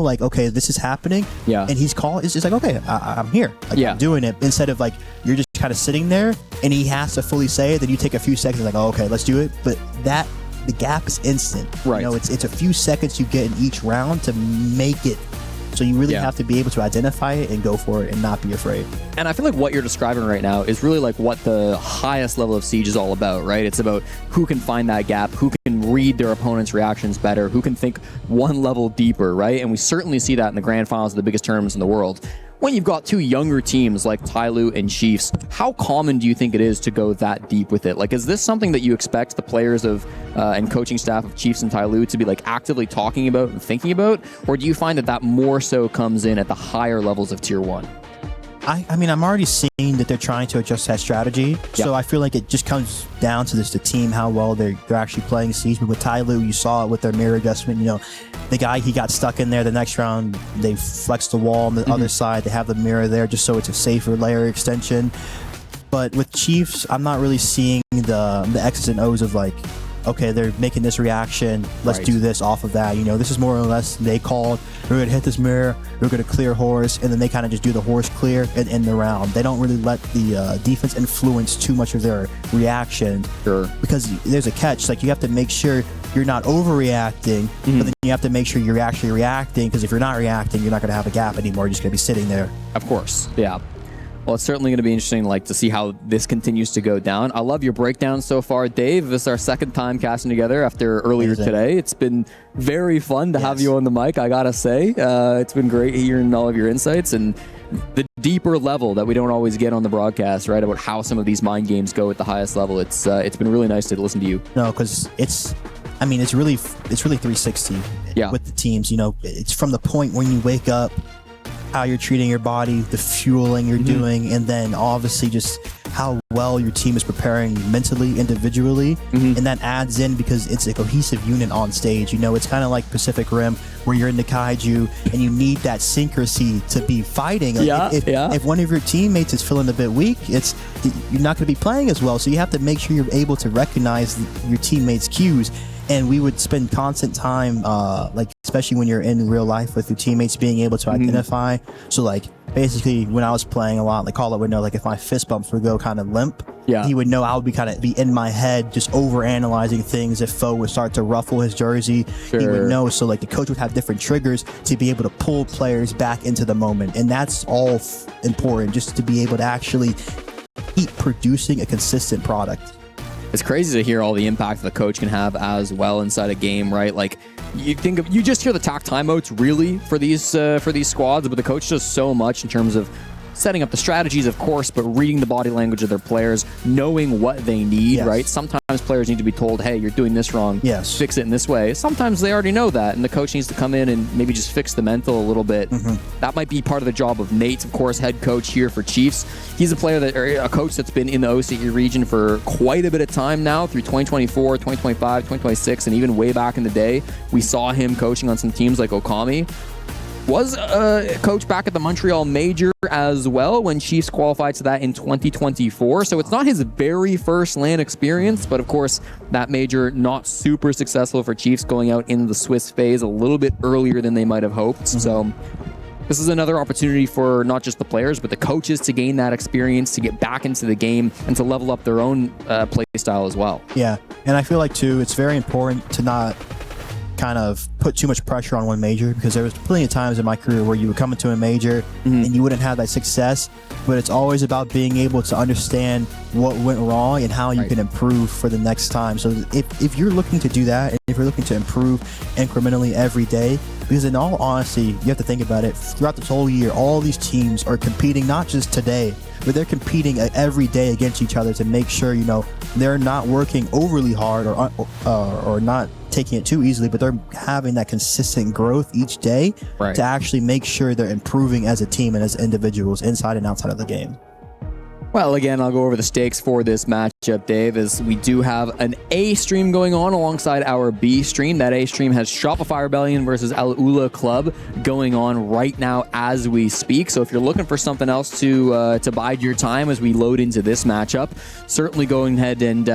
like, okay, this is happening, and he's calling, it's just like, okay, I'm here. Like, I'm doing it. Instead of like, you're just kind of sitting there and he has to fully say it, then you take a few seconds like, oh, okay, let's do it. But that the gap is instant. Right. You know, it's a few seconds you get in each round to make it. So you really have to be able to identify it and go for it and not be afraid. And I feel like what you're describing right now is really like what the highest level of Siege is all about, right? It's about who can find that gap, who can read their opponent's reactions better, who can think one level deeper, right? And we certainly see that in the grand finals of the biggest tournaments in the world. When you've got two younger teams like TYLOO and Chiefs, how common do you think it is to go that deep with it? Like, is this something that you expect the players of and coaching staff of Chiefs and TYLOO to be like actively talking about and thinking about? Or do you find that that more so comes in at the higher levels of Tier 1? I mean, I'm already seeing that they're trying to adjust that strategy. So I feel like it just comes down to the team, how well they're actually playing Siege. But with TYLOO, you saw it with their mirror adjustment. You know, the guy, he got stuck in there. The next round, they flexed the wall on the other side. They have the mirror there just so it's a safer layer extension. But with Chiefs, I'm not really seeing the X's and O's of like, okay, they're making this reaction, let's do this off of that. You know, this is more or less, they called, we're going to hit this mirror, we're going to clear horse, and then they kind of just do the horse clear and end the round. They don't really let the defense influence too much of their reaction. Sure. Because there's a catch. Like, you have to make sure you're not overreacting, but then you have to make sure you're actually reacting, because if you're not reacting, you're not going to have a gap anymore. You're just going to be sitting there. Of course, yeah. Well, it's certainly going to be interesting, like, to see how this continues to go down. I love your breakdown so far, Dave. This is our second time casting together after earlier today. It's been very fun to have you on the mic, I gotta say. It's been great hearing all of your insights and the deeper level that we don't always get on the broadcast, right, about how some of these mind games go at the highest level. It's been really nice to listen to you. No, because it's really 360 with the teams. You know, it's from the point when you wake up, how you're treating your body, the fueling you're doing, and then obviously just how well your team is preparing mentally, individually, and that adds in because it's a cohesive unit on stage. You know, it's kind of like Pacific Rim where you're in the kaiju and you need that syncrasy to be fighting. Like if one of your teammates is feeling a bit weak, you're not going to be playing as well. So you have to make sure you're able to recognize your teammates' cues. And we would spend constant time, like, especially when you're in real life with your teammates, being able to identify. So, like, basically, when I was playing a lot, like, Call It would know, like, if my fist bumps would go kind of limp, he would know I would be in my head, just over-analyzing things. If foe would start to ruffle his jersey, he would know. So, like, the coach would have different triggers to be able to pull players back into the moment. And that's all important, just to be able to actually keep producing a consistent product. It's crazy to hear all the impact the coach can have as well inside a game, right? Like, you just hear the tack timeouts really for these squads, but the coach does so much in terms of setting up the strategies, of course, but reading the body language of their players, knowing what they need, right? Sometimes players need to be told, hey, you're doing this wrong, fix it in this way. Sometimes they already know that, and the coach needs to come in and maybe just fix the mental a little bit. That might be part of the job of Nate, of course, head coach here for Chiefs. He's a coach that's been in the OCE region for quite a bit of time now, through 2024, 2025, 2026, and even way back in the day. We saw him coaching on some teams like Okami. Was a coach back at the Montreal Major as well when Chiefs qualified to that in 2024. So it's not his very first LAN experience, but of course that major not super successful for Chiefs, going out in the Swiss phase a little bit earlier than they might have hoped. So this is another opportunity for not just the players, but the coaches to gain that experience, to get back into the game and to level up their own play style as well. Yeah, and I feel like too, it's very important to not kind of put too much pressure on one major, because there was plenty of times in my career where you would come into a major and you wouldn't have that success, but it's always about being able to understand what went wrong and how you can improve for the next time. So if you're looking to do that, and if you're looking to improve incrementally every day, because in all honesty, you have to think about it, throughout this whole year, all these teams are competing not just today, but they're competing every day against each other to make sure, you know, they're not working overly hard or not taking it too easily, but they're having that consistent growth each day to actually make sure they're improving as a team and as individuals inside and outside of the game. Well, again, I'll go over the stakes for this matchup, Dave, as we do have an A stream going on alongside our B stream. That A stream has Shopify Rebellion versus Al Ula Club going on right now as we speak. So if you're looking for something else to bide your time as we load into this matchup, certainly go ahead and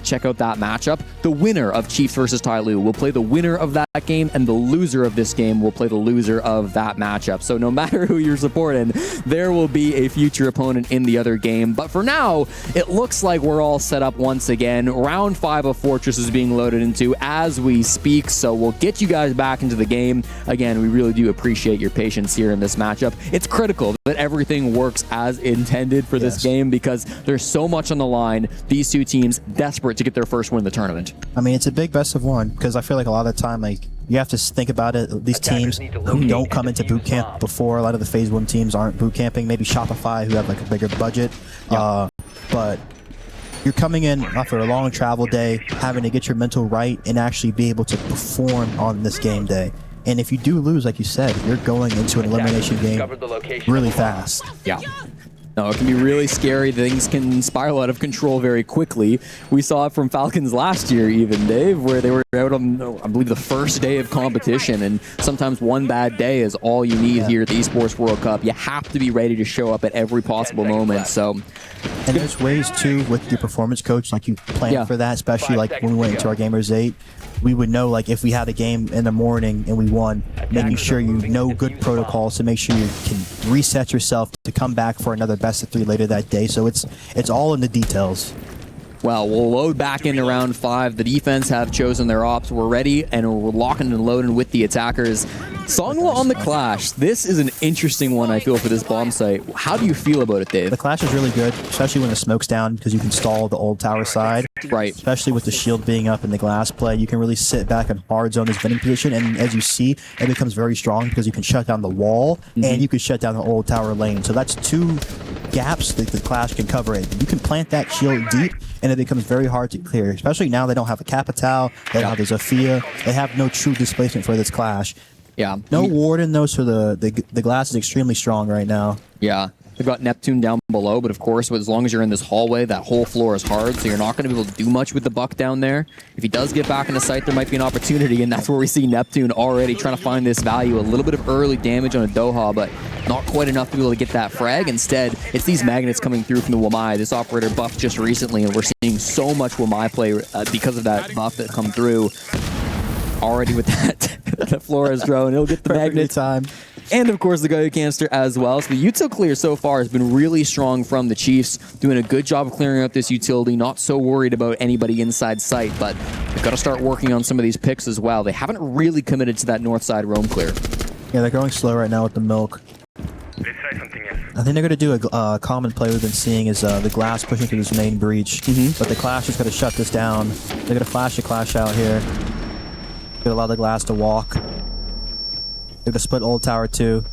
check out that matchup. The winner of Chiefs versus TYLOO will play the winner of that game, and the loser of this game will play the loser of that matchup. So no matter who you're supporting, there will be a future opponent in the other game. But for now, it looks like we're all all set up once again. Round 5 of Fortress is being loaded into as we speak, so we'll get you guys back into the game. Again, we really do appreciate your patience here in this matchup. It's critical that everything works as intended for this game because there's so much on the line. These two teams desperate to get their first win in the tournament. I mean, it's a big best of one because I feel like a lot of the time, like, you have to think about it. These teams who don't come into boot camp before, a lot of the Phase 1 teams aren't boot camping. Maybe Shopify, who have like a bigger budget. But you're coming in after a long travel day, having to get your mental right and actually be able to perform on this game day. And if you do lose, like you said, you're going into an elimination game really fast. Yeah. No, it can be really scary. Things can spiral out of control very quickly. We saw it from Falcons last year even, Dave, where they were out on, I believe, the first day of competition, and sometimes one bad day is all you need here at the Esports World Cup. You have to be ready to show up at every possible moment. So, and there's ways, too, with your performance coach, like you plan for that, especially like when we went into our Gamers 8. We would know, like, if we had a game in the morning and we won, making sure you know good protocols to make sure you can reset yourself to come back for another best of 3 later that day. So it's all in the details. Well, we'll load back into round 5. The defense have chosen their ops. We're ready, and we're locking and loading with the attackers. Songla on the Clash. This is an interesting one, I feel, for this bomb site. How do you feel about it, Dave? The Clash is really good, especially when the smoke's down, because you can stall the old tower side. Right. Especially with the shield being up in the glass play, you can really sit back and hard zone this vending position, and as you see, it becomes very strong because you can shut down the wall, and you can shut down the old tower lane. So that's 2 gaps that the Clash can cover it. You can plant that shield deep, and it becomes very hard to clear, especially now they don't have a Capital, they don't have the Zofia, they have no true displacement for this Clash. Yeah. No Warden, though, so the glass is extremely strong right now. Yeah. They've got Neptune down below, but of course, as long as you're in this hallway, that whole floor is hard, so you're not going to be able to do much with the Buck down there. If he does get back into sight, there might be an opportunity, and that's where we see Neptune already trying to find this value. A little bit of early damage on a Doha, but not quite enough to be able to get that frag. Instead, it's these magnets coming through from the Wamai. This operator buffed just recently, and we're seeing so much Wamai play because of that buff that come through. Already with that, the Flores drone, he'll get the magnet time. And of course the Goyo canister as well. So the util clear so far has been really strong from the Chiefs, doing a good job of clearing out this utility, not so worried about anybody inside sight, but they've got to start working on some of these picks as well. They haven't really committed to that north side roam clear. Yeah, they're going slow right now with the milk. I think they're going to do a common play we've been seeing is the glass pushing through this main breach, but the Clash is going to shut this down. They're going to flash the Clash out here. Gonna allow the glass to walk. They're gonna split old tower too.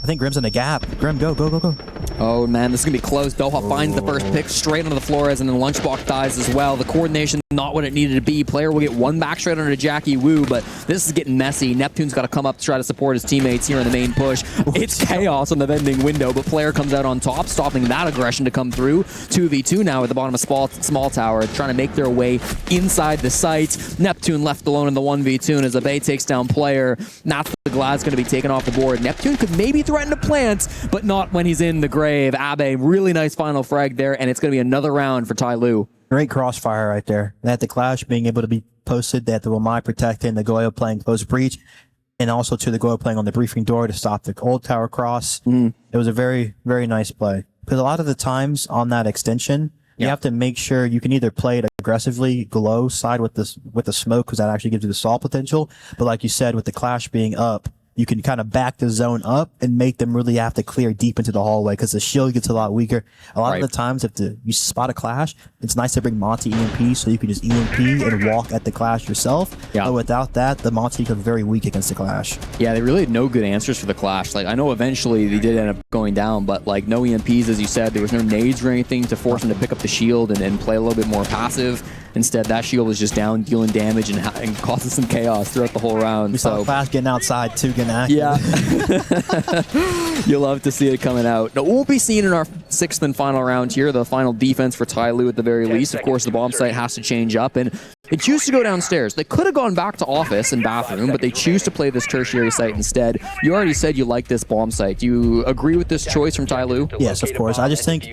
I think Grim's in the gap. Grim, go, go, go, go. Oh man, this is gonna be close. Doha finds the first pick straight onto the Flores, and then Lunchbox dies as well. The coordination not what it needed to be. Player will get 1 back straight onto Jackie Wu, but this is getting messy. Neptune's got to come up to try to support his teammates here in the main push. It's chaos on the vending window, but Player comes out on top, stopping that aggression to come through. 2v2 now at the bottom of small tower, trying to make their way inside the site. Neptune left alone in the 1v2, and as Abe takes down Player, that's the Glad's going to be taken off the board. Neptune could maybe threaten to plant, but not when he's in the grave. Abe, really nice final frag there, and it's going to be another round for TYLOO. Great crossfire right there. They had the Clash being able to be posted. They had the Wamai protecting, the Goyo playing close breach, and also to the Goyo playing on the briefing door to stop the old tower cross. It was a very, very nice play. Because a lot of the times on that extension, you have to make sure you can either play it aggressively, glow side with the smoke, because that actually gives you the assault potential. But like you said, with the Clash being up, you can kind of back the zone up and make them really have to clear deep into the hallway because the shield gets a lot weaker. A lot of the times, if you spot a Clash, it's nice to bring Monty EMP so you can just EMP and walk at the Clash yourself. But without that, the Monty becomes very weak against the Clash. Yeah, they really had no good answers for the Clash. Like, I know eventually they did end up going down, but like no EMPs, as you said. There was no nades or anything to force them to pick up the shield and play a little bit more passive. Instead, that shield was just down, dealing damage and causing some chaos throughout the whole round. We saw Clash getting outside too, getting active. Yeah. You'll love to see it coming out. Now, we'll be seeing in our 6th and final round here, the final defense for TYLOO at the very least. Of course, the bomb site has to change up, and they choose to go downstairs. They could have gone back to office and bathroom, but they choose to play this tertiary site instead. You already said you like this bomb site. Do you agree with this choice from TYLOO? Yes, of course. I just think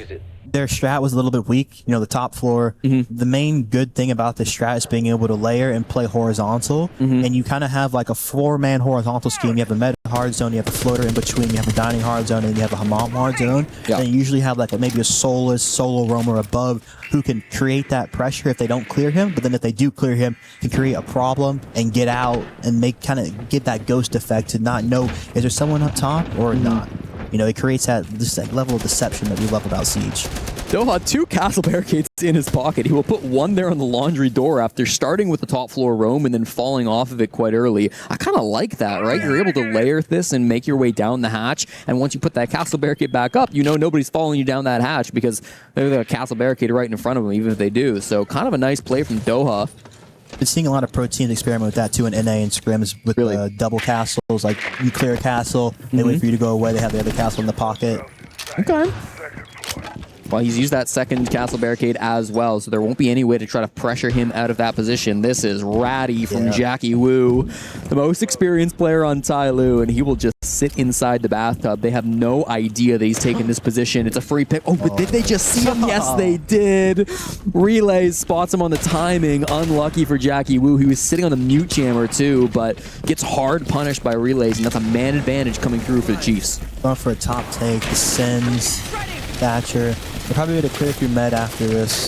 their strat was a little bit weak. You know, the top floor. The main good thing about this strat is being able to layer and play horizontal, and you kind of have like a 4-man horizontal scheme. You have the Med hard zone, you have the floater in between, you have a dining hard zone, and you have a hammam hard zone. Yeah. And you usually have like maybe a soulless solo roamer above who can create that pressure if they don't clear him. But then if they do clear him, can create a problem and get out and make kind of get that ghost effect to not know, is there someone up top or not? You know, it creates that level of deception that we love about Siege. Doha, 2 castle barricades in his pocket. He will put one there on the laundry door after starting with the top floor roam and then falling off of it quite early. I kind of like that, right? You're able to layer this and make your way down the hatch, and once you put that castle barricade back up, you know nobody's following you down that hatch because there's a castle barricade right in front of them, even if they do. So kind of a nice play from Doha. Been seeing a lot of pro teams experiment with that too in NA and scrims with double castles. Like you clear a castle, they wait for you to go away, they have the other castle in the pocket. Okay. Well, he's used that second castle barricade as well, so there won't be any way to try to pressure him out of that position. This is ratty from Jackie Wu, the most experienced player on TYLOO, and he will just sit inside the bathtub. They have no idea that he's taken this position. It's a free pick. Oh, but did they just see him? Yes, they did. Relays spots him on the timing. Unlucky for Jackie Wu. He was sitting on the mute jammer too, but gets hard punished by Relays, and that's a man advantage coming through for the Chiefs. Going for a top take, the Sins, Thatcher. They're probably going to clear through med after this.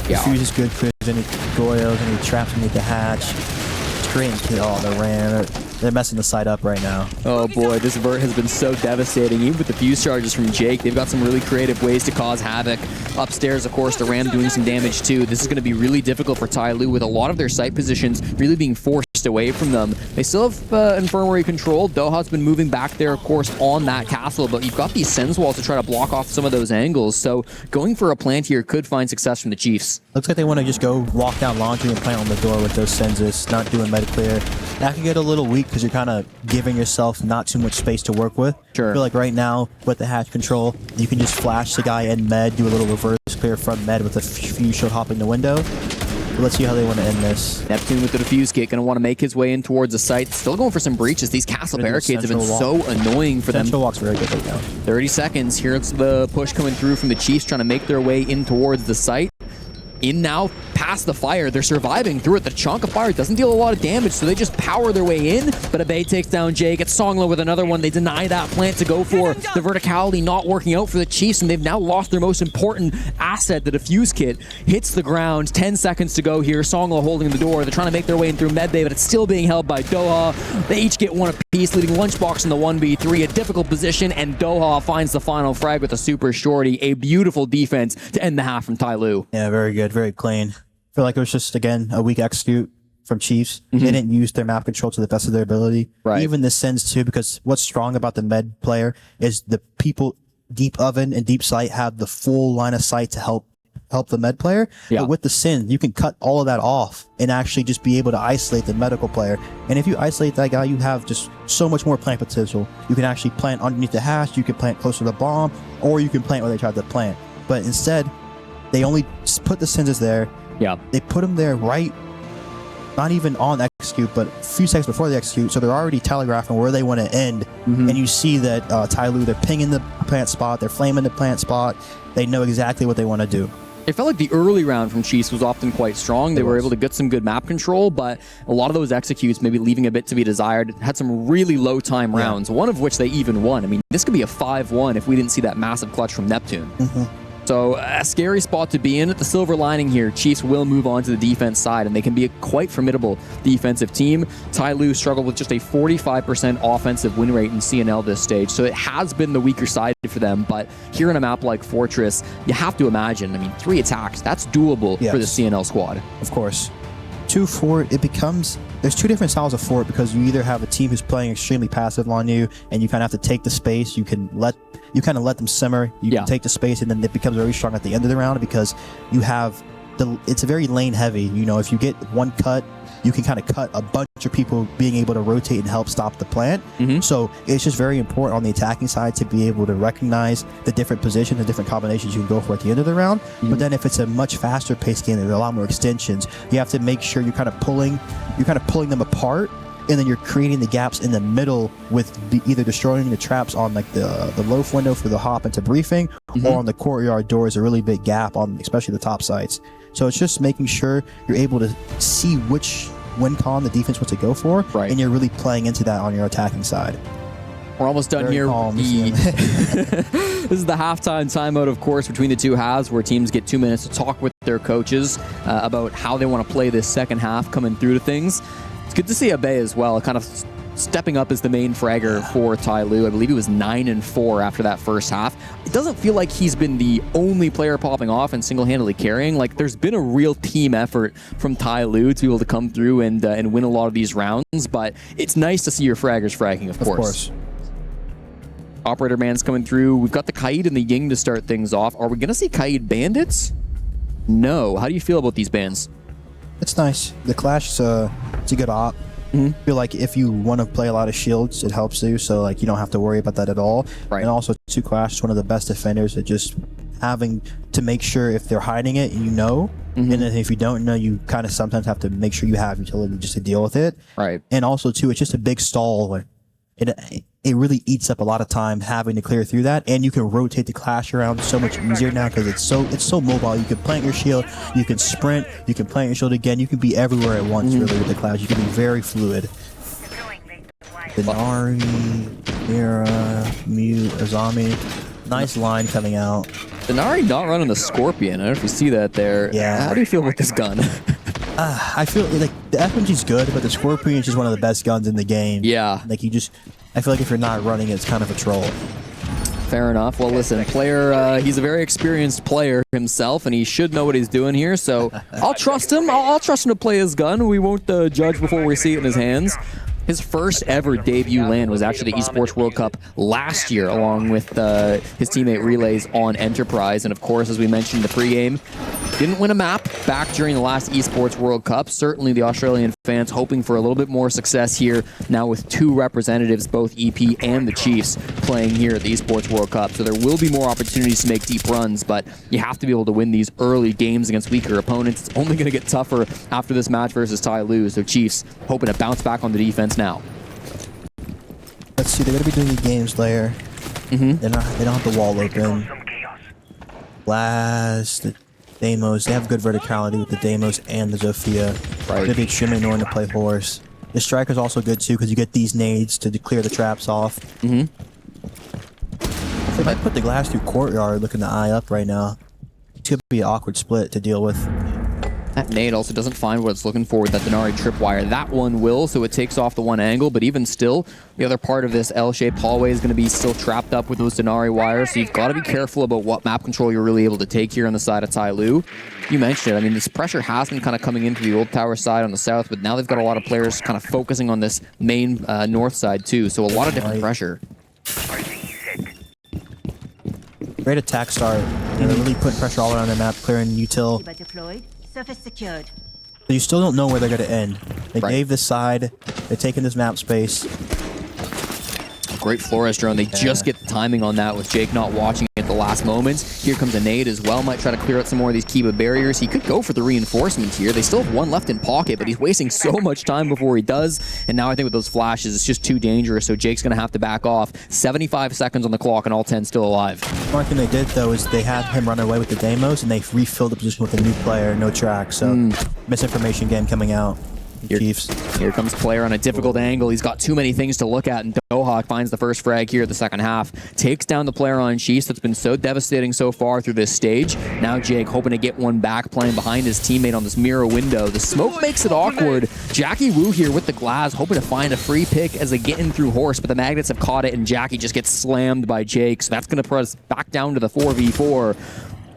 Yeah. Fuse is good, clears any Goyos, any traps beneath the hatch. It's great and kill. Oh, they ran. They're messing the site up right now. Oh boy, this Vert has been so devastating. Even with the fuse charges from Jake, they've got some really creative ways to cause havoc. Upstairs, of course, the Ram doing some damage too. This is going to be really difficult for TYLOO with a lot of their site positions really being forced away from them. They still have infirmary control. Doha's been moving back there, of course, on that castle, but you've got these Sens walls to try to block off some of those angles. So going for a plant here could find success from the Chiefs. Looks like they want to just go walk down laundry and plant on the door with those Senses, not doing meta clear. That can get a little weak because you're kind of giving yourself not too much space to work with. Sure. I feel like right now with the hatch control, you can just flash the guy in med, do a little reverse clear from med with a fuse shield hopping the window. But let's see how they want to end this. Neptune with the defuse kit, going to want to make his way in towards the site. Still going for some breaches. These castle barricades have been so annoying for them. Central walk's very good right now. 30 seconds. Here's the push coming through from the Chiefs, trying to make their way in towards the site. In now, past the fire. They're surviving through it. The chunk of fire doesn't deal a lot of damage, so they just power their way in. But Abe takes down Jake. It's Songlo with another one. They deny that plant to go for the verticality, not working out for the Chiefs, and they've now lost their most important asset. The defuse kit hits the ground. 10 seconds to go here. Songlo holding the door. They're trying to make their way in through Medbay, but it's still being held by Doha. They each get one apiece, leaving Lunchbox in the 1v3. A difficult position, and Doha finds the final frag with a super shorty. A beautiful defense to end the half from TYLOO. Yeah, very good. Very clean. I feel like it was just, again, a weak execute from Chiefs. They didn't use their map control to the best of their ability. Right. Even the Sens too, because what's strong about the med player is the people deep oven and deep sight have the full line of sight to help the med player. Yeah. But with the Sin, you can cut all of that off and actually just be able to isolate the medical player. And if you isolate that guy, you have just so much more plant potential. You can actually plant underneath the hatch, you can plant closer to the bomb, or you can plant where they tried to plant. But instead, they only put the Sins there. Yeah. They put them there right, not even on execute, but a few seconds before they execute, so they're already telegraphing where they want to end. And you see that TYLOO, they're pinging the plant spot, they're flaming the plant spot. They know exactly what they want to do. It felt like the early round from Chiefs was often quite strong. They were able to get some good map control, but a lot of those executes, maybe leaving a bit to be desired, had some really low time rounds, one of which they even won. I mean, this could be a 5-1 if we didn't see that massive clutch from Neptune. So a scary spot to be in. At the silver lining here, Chiefs will move on to the defense side, and they can be a quite formidable defensive team. TYLOO struggled with just a 45% offensive win rate in CNL this stage, so it has been the weaker side for them. But here in a map like Fortress, you have to imagine, I mean, 3 attacks, that's doable for the CNL squad. Of course. 2 fort, it becomes, there's 2 different styles of fort, because you either have a team who's playing extremely passive on you and you kind of have to take the space. You kind of let them simmer. You can take the space, and then it becomes very strong at the end of the round because you have it's a very lane heavy. You know, if you get one cut, you can kind of cut a bunch of people being able to rotate and help stop the plant. So it's just very important on the attacking side to be able to recognize the different positions and different combinations you can go for at the end of the round. But then if it's a much faster paced game, there's a lot more extensions. You have to make sure you're kind of pulling them apart, and then you're creating the gaps in the middle with either destroying the traps on like the loaf window for the hop into briefing, or on the courtyard door is a really big gap on especially the top sites. So it's just making sure you're able to see which win con the defense wants to go for, right. and you're really playing into that on your attacking side. We're almost done here. This is the halftime timeout, of course, between the two halves, where teams get 2 minutes to talk with their coaches about how they want to play this second half coming through to things. It's good to see Abe as well, kind of stepping up as the main fragger for TYLOO. I believe he was 9-4 after that first half. It doesn't feel like he's been the only player popping off and single-handedly carrying. Like, there's been a real team effort from TYLOO to be able to come through and win a lot of these rounds, but it's nice to see your fraggers fragging, of course. Operator man's coming through. We've got the Kaid and the Ying to start things off. Are we going to see Kaid bandits? No. How do you feel about these bans? It's nice. The Clash is it's a good op. I feel like if you want to play a lot of shields, it helps you, so like you don't have to worry about that at all. Right. And also, Clash is one of the best defenders at just having to make sure if they're hiding it, you know, and then if you don't know, you kind of sometimes have to make sure you have utility just to deal with it. Right. And also, too, it's just a big stall. It really eats up a lot of time having to clear through that, and you can rotate the Clash around so much easier now because it's so mobile. You can plant your shield, you can sprint, you can plant your shield again. You can be everywhere at once, really, with the Clash. You can be very fluid. Denari, Mira, Mew, Azami. Nice line coming out. Denari not running the Scorpion. I don't know if you see that there. Yeah. How do you feel with this gun? I feel like the FMG's good, but the Scorpion is just one of the best guns in the game. Yeah. Like I feel like if you're not running it, it's kind of a troll. Fair enough. Well, listen, player, he's a very experienced player himself, and he should know what he's doing here, so I'll trust him. I'll trust him to play his gun. We won't judge before we see it in his hands. His first ever debut land was actually the Esports World Cup last year, along with his teammate Relays on Enterprise. And of course, as we mentioned in the pregame, didn't win a map back during the last Esports World Cup. Certainly the Australian fans hoping for a little bit more success here now with two representatives, both EP and the Chiefs, playing here at the Esports World Cup. So there will be more opportunities to make deep runs, but you have to be able to win these early games against weaker opponents. It's only going to get tougher after this match versus TYLOO. So Chiefs hoping to bounce back on the defense now. Let's see, they're going to be doing the games layer. They don't have the wall open. Blast, the Deimos, they have good verticality with the Deimos and the Zofia. Right. They'll be extremely annoying to play horse. The Striker's also good too because you get these nades to clear the traps off. They might put the glass through courtyard looking the eye up right now. It's going to be an awkward split to deal with. That nade also doesn't find what it's looking for with that Denari tripwire. That one will, so it takes off the one angle, but even still, the other part of this L-shaped hallway is going to be still trapped up with those Denari wires, so you've got to be careful about what map control you're really able to take here on the side of TYLOO. You mentioned it, I mean, this pressure has been kind of coming into the old tower side on the south, but now they've got a lot of players kind of focusing on this main north side too, so a lot of different pressure. Great attack start. They're really putting pressure all around the map, clearing util. Surface secured. But you still don't know where they're going to end. They gave this side. They're taking this map space. Great Flores drone. They just get the timing on that with Jake not watching at the last moment. Here comes a nade as well. Might try to clear out some more of these Kiba barriers. He could go for the reinforcement here. They still have one left in pocket, but he's wasting so much time before he does. And now I think with those flashes, it's just too dangerous. So Jake's going to have to back off. 75 seconds on the clock and all 10 still alive. One thing they did, though, is they had him run away with the Deimos, and they refilled the position with a new player, no track. So misinformation game coming out. Here comes player on a difficult angle. He's got too many things to look at, and Dohawk finds the first frag here in the second half. Takes down the player on Chiefs that's been so devastating so far through this stage. Now Jake hoping to get one back, playing behind his teammate on this mirror window. The smoke makes it awkward. Jackie Wu here with the glass, hoping to find a free pick as they get in through horse, but the magnets have caught it, and Jackie just gets slammed by Jake. So that's going to put us back down to the 4v4.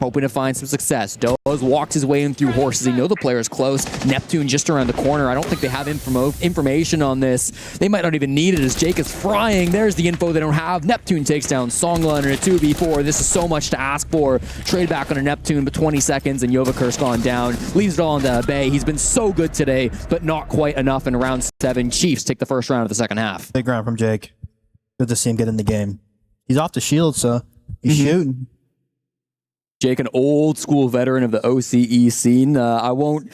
Hoping to find some success. Does walks his way in through horses. They know the player is close. Neptune just around the corner. I don't think they have information on this. They might not even need it as Jake is frying. There's the info they don't have. Neptune takes down Songlan in a 2v4. This is so much to ask for. Trade back on a Neptune, but 20 seconds and Yovakur's gone down. Leaves it all into Bay. He's been so good today, but not quite enough in round 7. Chiefs take the first round of the second half. Big round from Jake. Good to see him get in the game. He's off the shield, so he's shooting. Jake, an old school veteran of the OCE scene. I won't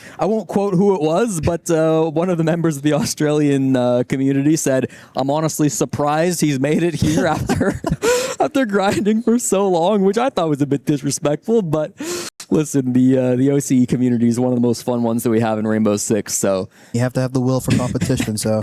quote who it was, but one of the members of the Australian community said, "I'm honestly surprised he's made it here after grinding for so long," which I thought was a bit disrespectful, but Listen, the OCE community is one of the most fun ones that we have in Rainbow Six. So you have to have the will for competition. So.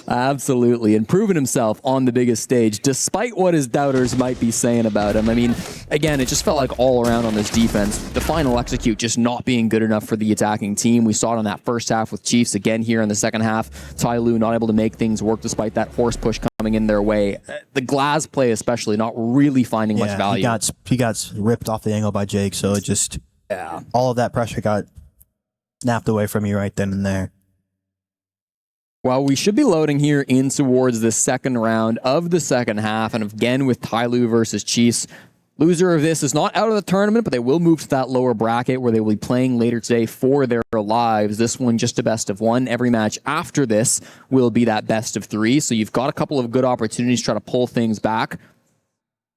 Absolutely, and proven himself on the biggest stage, despite what his doubters might be saying about him. I mean, again, it just felt like all around on this defense, the final execute just not being good enough for the attacking team. We saw it on that first half with Chiefs, again here in the second half. TYLOO not able to make things work despite that horse push coming in their way. The Glass play especially not really finding much value. He got ripped off the angle by Jake, so it just, all of that pressure got snapped away from you right then and there. Well, we should be loading here in towards the second round of the second half, and again with TYLOO versus Chiefs. Loser of this is not out of the tournament, but they will move to that lower bracket where they will be playing later today for their lives. This one just a best of one. Every match after this will be that best of three, so you've got a couple of good opportunities to try to pull things back.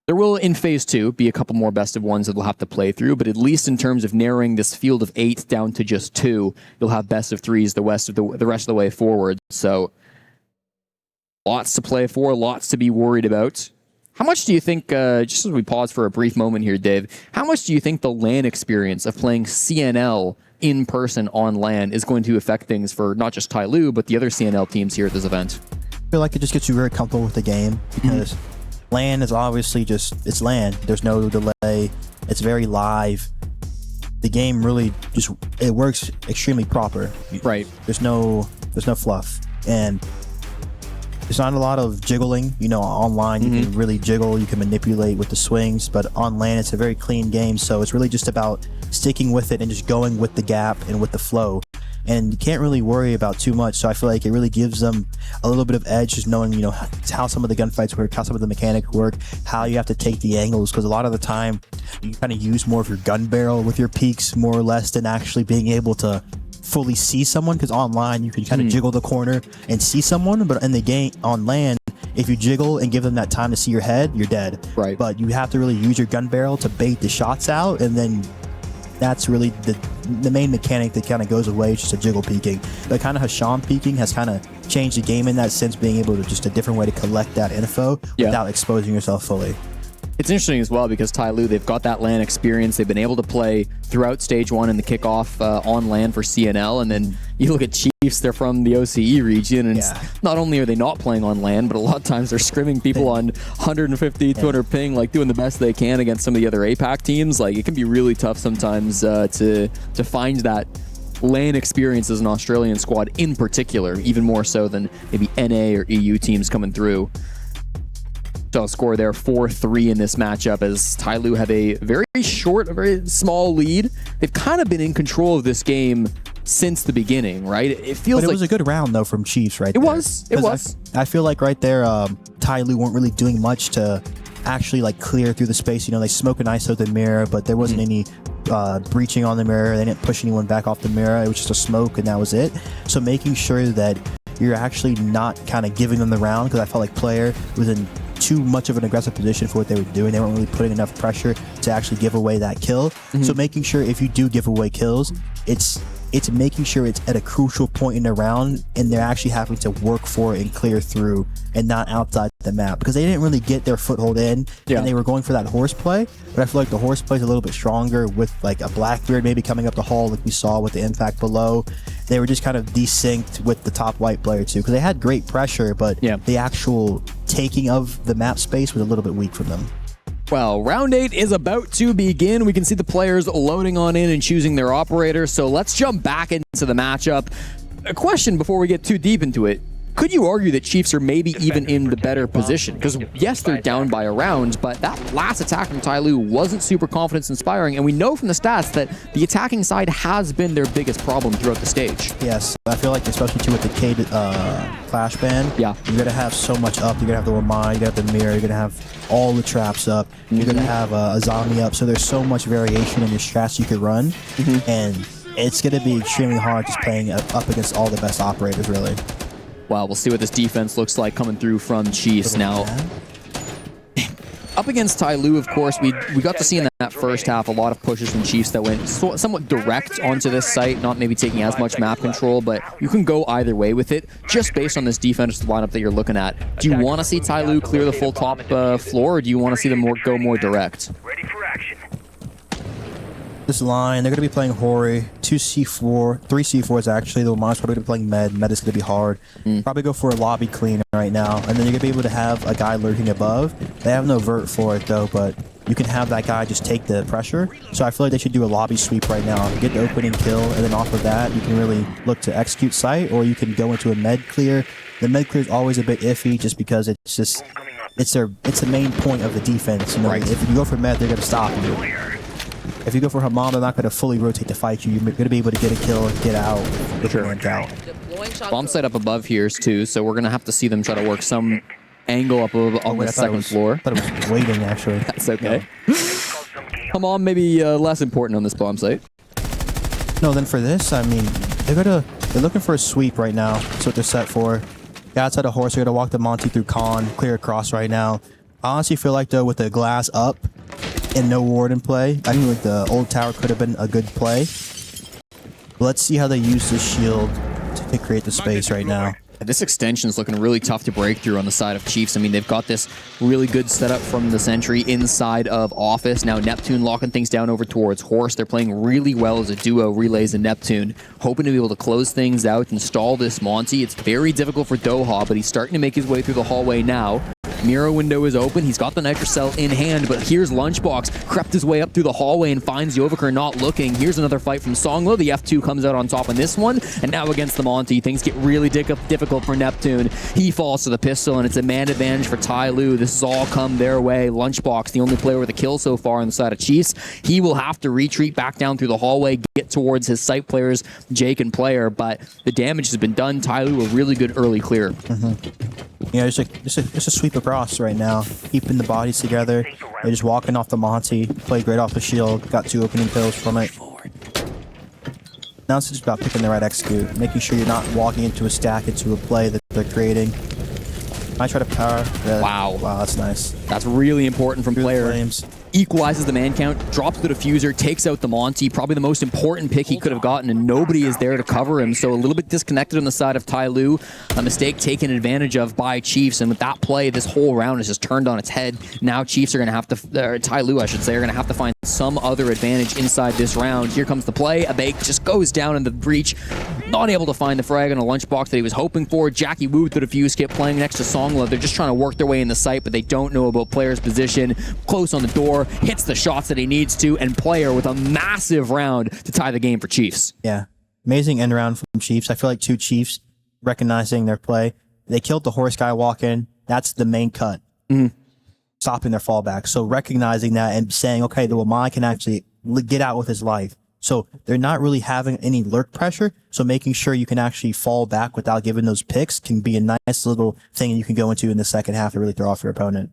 There will, in Phase 2, be a couple more best of ones that we'll have to play through, but at least in terms of narrowing this field of 8 down to just 2, you'll have best of 3s the rest of the way forward. So, lots to play for, lots to be worried about. How much do you think, just as we pause for a brief moment here, Dave, how much do you think the LAN experience of playing CNL in person on LAN is going to affect things for not just TYLOO, but the other CNL teams here at this event? I feel like it just gets you very comfortable with the game, because LAN is obviously just, it's LAN. There's no delay. It's very live. The game really just, it works extremely proper. Right. There's no fluff. And there's not a lot of jiggling. You know, online you can really jiggle, you can manipulate with the swings, but on LAN it's a very clean game, so it's really just about sticking with it and just going with the gap and with the flow. And you can't really worry about too much, so I feel like it really gives them a little bit of edge, just knowing, you know, how some of the gunfights work, how some of the mechanics work, how you have to take the angles, because a lot of the time you kind of use more of your gun barrel with your peaks, more or less, than actually being able to fully see someone, because online you can kind of jiggle the corner and see someone, but in the game on LAN, if you jiggle and give them that time to see your head, you're dead. Right. But you have to really use your gun barrel to bait the shots out, and then that's really the main mechanic that kind of goes away, is just a jiggle peeking. But kind of Hashan peeking has kind of changed the game in that sense, being able to just a different way to collect that info without exposing yourself fully. It's interesting as well because TYLOO, they've got that LAN experience. They've been able to play throughout Stage 1 and the kickoff on LAN for CNL. And then you look at Chiefs, they're from the OCE region. And not only are they not playing on LAN, but a lot of times they're scrimming people on 150, 200 ping, like doing the best they can against some of the other APAC teams. Like, it can be really tough sometimes to find that LAN experience as an Australian squad in particular, even more so than maybe NA or EU teams coming through. So score there 4-3 in this matchup as TYLOO have a very small lead. They've kind of been in control of this game since the beginning, right? It feels like it was a good round though from Chiefs, right? It was. I feel like right there, TYLOO weren't really doing much to actually like clear through the space. You know, they smoke an ISO the mirror, but there wasn't any breaching on the mirror. They didn't push anyone back off the mirror. It was just a smoke, and that was it. So making sure that you're actually not kind of giving them the round, because I felt like player was in too much of an aggressive position for what they were doing. They weren't really putting enough pressure to actually give away that kill. So making sure if you do give away kills, it's making sure it's at a crucial point in the round and they're actually having to work for it and clear through and not outside the map, because they didn't really get their foothold in and they were going for that horseplay. But I feel like the horseplay is a little bit stronger with like a Blackbeard maybe coming up the hall like we saw with the impact below. They were just kind of desynced with the top white player too, because they had great pressure, but the actual taking of the map space was a little bit weak from them. Well, round 8 is about to begin. We can see the players loading on in and choosing their operator. So let's jump back into the matchup. A question before we get too deep into it. Could you argue that Chiefs are maybe even in the better position? Because yes, they're down by a round, but that last attack from TYLOO wasn't super confidence-inspiring, and we know from the stats that the attacking side has been their biggest problem throughout the stage. Yes, I feel like especially too with the K Clash ban, you're going to have so much up. You're going to have the Remind, you're going to have the Mirror, you're going to have all the traps up, you're going to have a zombie up, so there's so much variation in your strats you could run, and it's going to be extremely hard just playing up against all the best operators, really. Well, we'll see what this defense looks like coming through from Chiefs. Now, up against TYLOO, of course, we got to see in that first half a lot of pushes from Chiefs that went somewhat direct onto this site, not maybe taking as much map control, but you can go either way with it, just based on this defensive lineup that you're looking at. Do you want to see TYLOO clear the full top floor, or do you want to see them go more direct? Ready for action. this line, they're going to be playing Hori, 2 C4, 3 C4s actually. The Lamar's probably going to be playing Med. Med is going to be hard. Probably go for a lobby clean right now. And then you're going to be able to have a guy lurking above. They have no vert for it though, but you can have that guy just take the pressure. So I feel like they should do a lobby sweep right now. Get the opening kill, and then off of that, you can really look to execute site, or you can go into a Med clear. The Med clear is always a bit iffy just because it's just, it's the main point of the defense. You know, if you go for Med, they're going to stop you. If you go for Hamam, they're not going to fully rotate to fight you. You're going to be able to get a kill and get out with your hand out. Bomb site up above here too, so we're going to have to see them try to work some angle up on the second floor. I thought it was waiting, actually. That's okay. Hamam maybe less important on this bomb site. No, then for this, I mean, they're looking for a sweep right now. That's what they're set for. Yeah, outside a horse, they're going to walk the Monty through Con, clear across right now. I honestly feel like, though, with the glass up and no ward in play, I feel like the old tower could have been a good play. Let's see how they use this shield to create the space right now. This extension is looking really tough to break through on the side of Chiefs. I mean, they've got this really good setup from the sentry inside of Office. Now Neptune locking things down over towards Horse. They're playing really well as a duo, Relays and Neptune, hoping to be able to close things out and stall this Monty. It's very difficult for Doha, but he's starting to make his way through the hallway now. Miro window is open. He's got the Nitrocell in hand, but here's Lunchbox. Crept his way up through the hallway and finds Yovaker not looking. Here's another fight from Songlo. The F2 comes out on top in this one, and now against the Monty, things get really difficult for Neptune. He falls to the pistol, and it's a man advantage for TYLOO. This has all come their way. Lunchbox, the only player with a kill so far on the side of Chiefs, he will have to retreat back down through the hallway, get towards his site players, Jake and Player, but the damage has been done. TYLOO a really good early clear. Yeah, just a sweep across right now, keeping the bodies together. They're just walking off the Monty, played great off the shield, got 2 opening kills from it. Now it's just about picking the right execute, making sure you're not walking into a stack, into a play that they're creating. I try to power. Wow, that's nice. That's really important from Player. Flames. Equalizes the man count, drops the diffuser, takes out the Monty, probably the most important pick he could have gotten, and nobody is there to cover him, so a little bit disconnected on the side of TYLOO. A mistake taken advantage of by Chiefs, and with that play, this whole round is just turned on its head. Now Chiefs are going to have to, TYLOO I should say, are going to have to find some other advantage inside this round. Here comes the play. Abake just goes down in the breach, not able to find the frag on a Lunchbox that he was hoping for. Jackie Wu with the diffuse kit playing next to Songlo. They're just trying to work their way in the site, but they don't know about Player's position. Close on the door, hits the shots that he needs to, and Player with a massive round to tie the game for Chiefs. Yeah, amazing end round from Chiefs. I feel like 2 Chiefs recognizing their play. They killed the horse guy walk-in. That's the main cut. Stopping their fallback. So recognizing that and saying, okay, the Wamai can actually get out with his life. So they're not really having any lurk pressure. So making sure you can actually fall back without giving those picks can be a nice little thing you can go into in the second half to really throw off your opponent.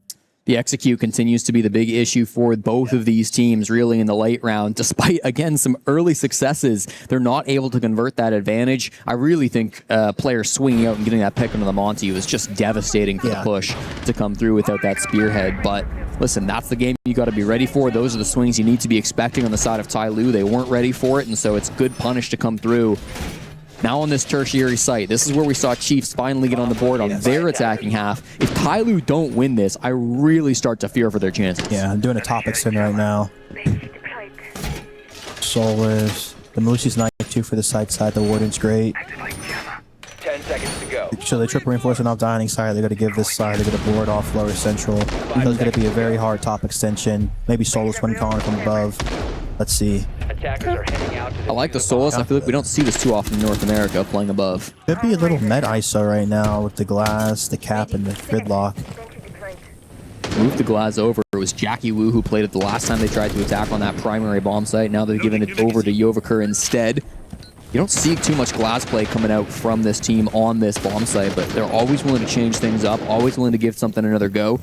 The execute continues to be the big issue for both of these teams, really, in the late round. Despite, again, some early successes, they're not able to convert that advantage. I really think Player swinging out and getting that pick into the Monty was just devastating for the push to come through without that spearhead. But listen, that's the game you got to be ready for. Those are the swings you need to be expecting on the side of TYLOO. They weren't ready for it, and so it's good punish to come through. Now on this tertiary site, this is where we saw Chiefs finally get on the board on their attacking half. If TYLOO don't win this, I really start to fear for their chances. Yeah, I'm doing a top extend right now. Solus. The Moosey's 92 for the side. The Warden's great. 10 seconds to go. So they triple reinforcement off dining side. They're going to give this side. They're going to board off lower central. So it's going to be a very hard top extension. Maybe Solus one calling from above. Let's see. Attackers are heading out to I like the Solus. I feel like we don't see this too often in North America, playing above. Could be a little med ISO right now with the glass, the cap, and the gridlock. Moved the glass over. It was Jackie Wu who played it the last time they tried to attack on that primary bomb site. Now they're giving it over to Yovaker instead. You don't see too much glass play coming out from this team on this bomb site, but they're always willing to change things up, always willing to give something another go.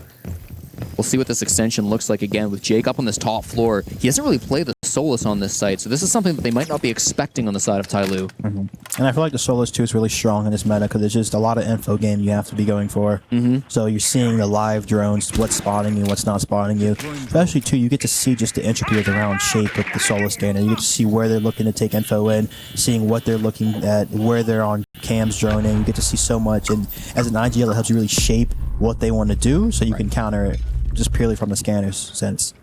We'll see what this extension looks like again with Jake up on this top floor. He hasn't really played the Solus on this site, so this is something that they might not be expecting on the side of TYLOO. And I feel like the Solus too is really strong in this meta because there's just a lot of info game you have to be going for. So you're seeing the live drones, what's spotting you, what's not spotting you. Especially too, you get to see just the entropy of the round shape with the Solus scanner. You get to see where they're looking to take info in, seeing what they're looking at, where they're on cams droning. You get to see so much, and as an IGL, it helps you really shape what they want to do so you can counter it just purely from the scanner's sense.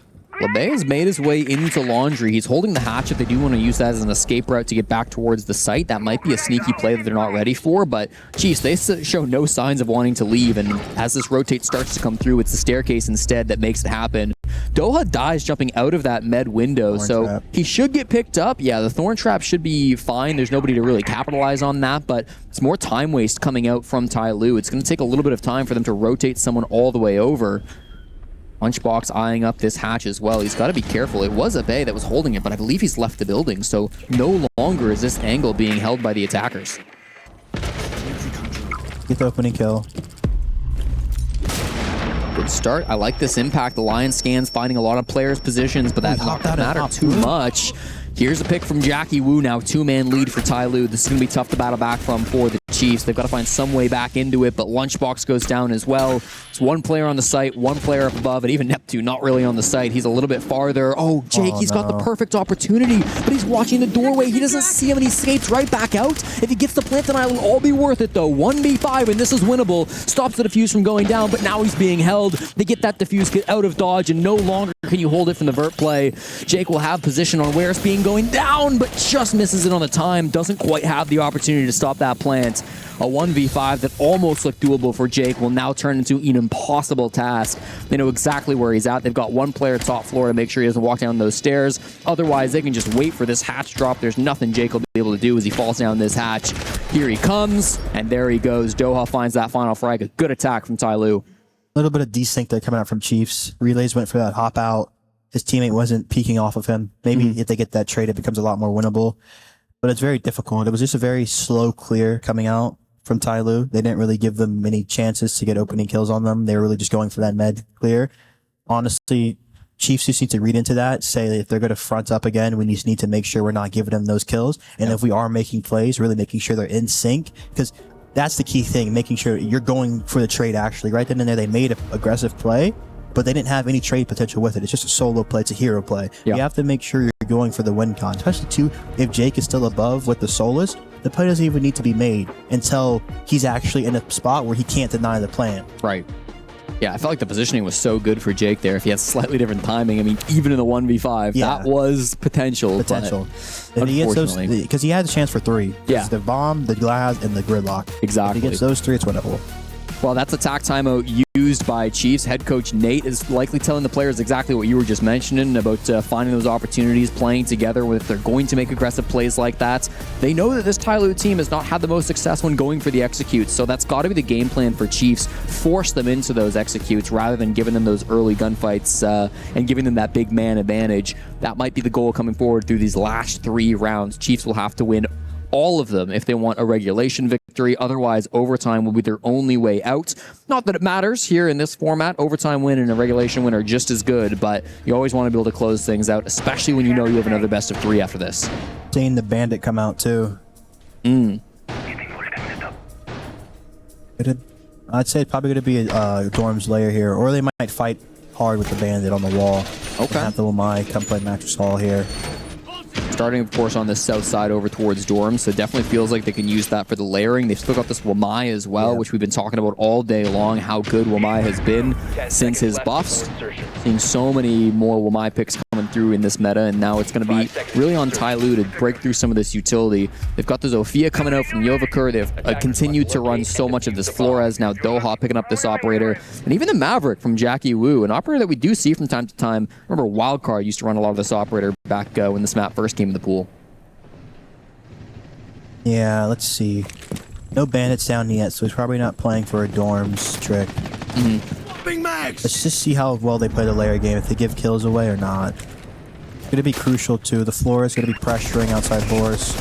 LeBay has made his way into Laundry. He's holding the hatch if they do want to use that as an escape route to get back towards the site. That might be a sneaky play that they're not ready for, but Chiefs, they show no signs of wanting to leave, and as this rotate starts to come through, it's the staircase instead that makes it happen. Doha dies jumping out of that med window, so he should get picked up. Yeah, the Thorn Trap should be fine. There's nobody to really capitalize on that, but it's more time waste coming out from TYLOO. It's going to take a little bit of time for them to rotate someone all the way over. Lunchbox eyeing up this hatch as well. He's got to be careful. It was Abe that was holding it, but I believe he's left the building, so no longer is this angle being held by the attackers. Get the opening kill. Good start. I like this impact. The Lion scans finding a lot of players' positions, but that's not going to matter too much. Here's a pick from Jackie Wu now. 2-man lead for TYLOO. This is going to be tough to battle back from for the Chiefs. They've got to find some way back into it, but Lunchbox goes down as well. It's one player on the site, one player up above, and even Neptune not really on the site. He's a little bit farther. Oh, Jake, he's got the perfect opportunity, but he's watching the doorway. He doesn't see him, and he escapes right back out. If he gets the plant, then it'll all be worth it, though. 1v5, and this is winnable. Stops the defuse from going down, but now he's being held. They get that defuse, get out of dodge, and no longer can you hold it from the vert play. Jake will have position on where it's being going down, but just misses it on the time. Doesn't quite have the opportunity to stop that plant. A 1v5 that almost looked doable for Jake will now turn into an impossible task. They know exactly where he's at. They've got one player top floor to make sure he doesn't walk down those stairs. Otherwise, they can just wait for this hatch drop. There's nothing Jake will be able to do as he falls down this hatch. Here he comes, and there he goes. Doha finds that final frag. A good attack from TYLOO. A little bit of desync there coming out from Chiefs. Relays went for that hop out. His teammate wasn't peeking off of him. Maybe if they get that trade, it becomes a lot more winnable. But it's very difficult. It was just a very slow clear coming out from TYLOO. They didn't really give them many chances to get opening kills on them. They were really just going for that med clear. Honestly, Chiefs just need to read into that, say that if they're going to front up again, we just need to make sure we're not giving them those kills. And if we are making plays, really making sure they're in sync, because that's the key thing, making sure you're going for the trade actually. Right then and there, they made an aggressive play, but they didn't have any trade potential with it. It's just a solo play. It's a hero play. You have to make sure you're going for the win con, especially too, if Jake is still above with the Solus, the play doesn't even need to be made until he's actually in a spot where he can't deny the plan. Right. Yeah, I felt like the positioning was so good for Jake there. If he had slightly different timing, I mean, even in the 1v5, that was potential. And he gets those, because he had the chance for 3. Yeah. The bomb, the glass, and the gridlock. Exactly. If he gets those 3, it's winnable. Well, that's attack timeout used by Chiefs. Head coach Nate is likely telling the players exactly what you were just mentioning about finding those opportunities, playing together. If they're going to make aggressive plays like that, they know that this TYLOO team has not had the most success when going for the executes, so that's got to be the game plan for Chiefs. Force them into those executes rather than giving them those early gunfights and giving them that big man advantage. That might be the goal coming forward through these last 3 rounds. Chiefs will have to win all of them if they want a regulation victory. Otherwise, overtime will be their only way out. Not that it matters here in this format. Overtime win and a regulation win are just as good, but you always want to be able to close things out, especially when you know you have another best of 3 after this. Seeing the bandit come out too. Mm. I'd say it's probably going to be a Dorm's layer here, or they might fight hard with the bandit on the wall. Okay. Have the Wamai come play Mattress Hall here. Starting, of course, on the south side over towards Dorms, so it definitely feels like they can use that for the layering. They've still got this Wamai as well, which we've been talking about all day long, how good Wamai has been since his buffs. Seeing so many more Wamai picks coming through in this meta, and now it's going to be really on TYLOO to break through some of this utility. They've got the Zofia coming out from Yovakur. They've continued to run so much of this Flores. Now Doha picking up this operator, and even the Maverick from Jackie Wu, an operator that we do see from time to time. Remember, Wildcard used to run a lot of this operator back when this map first came in the pool. Yeah, let's see. No bandits down yet, so he's probably not playing for a Dorms trick. Let's just see how well they play the layer game, if they give kills away or not. It's going to be crucial too. The floor is going to be pressuring outside floors.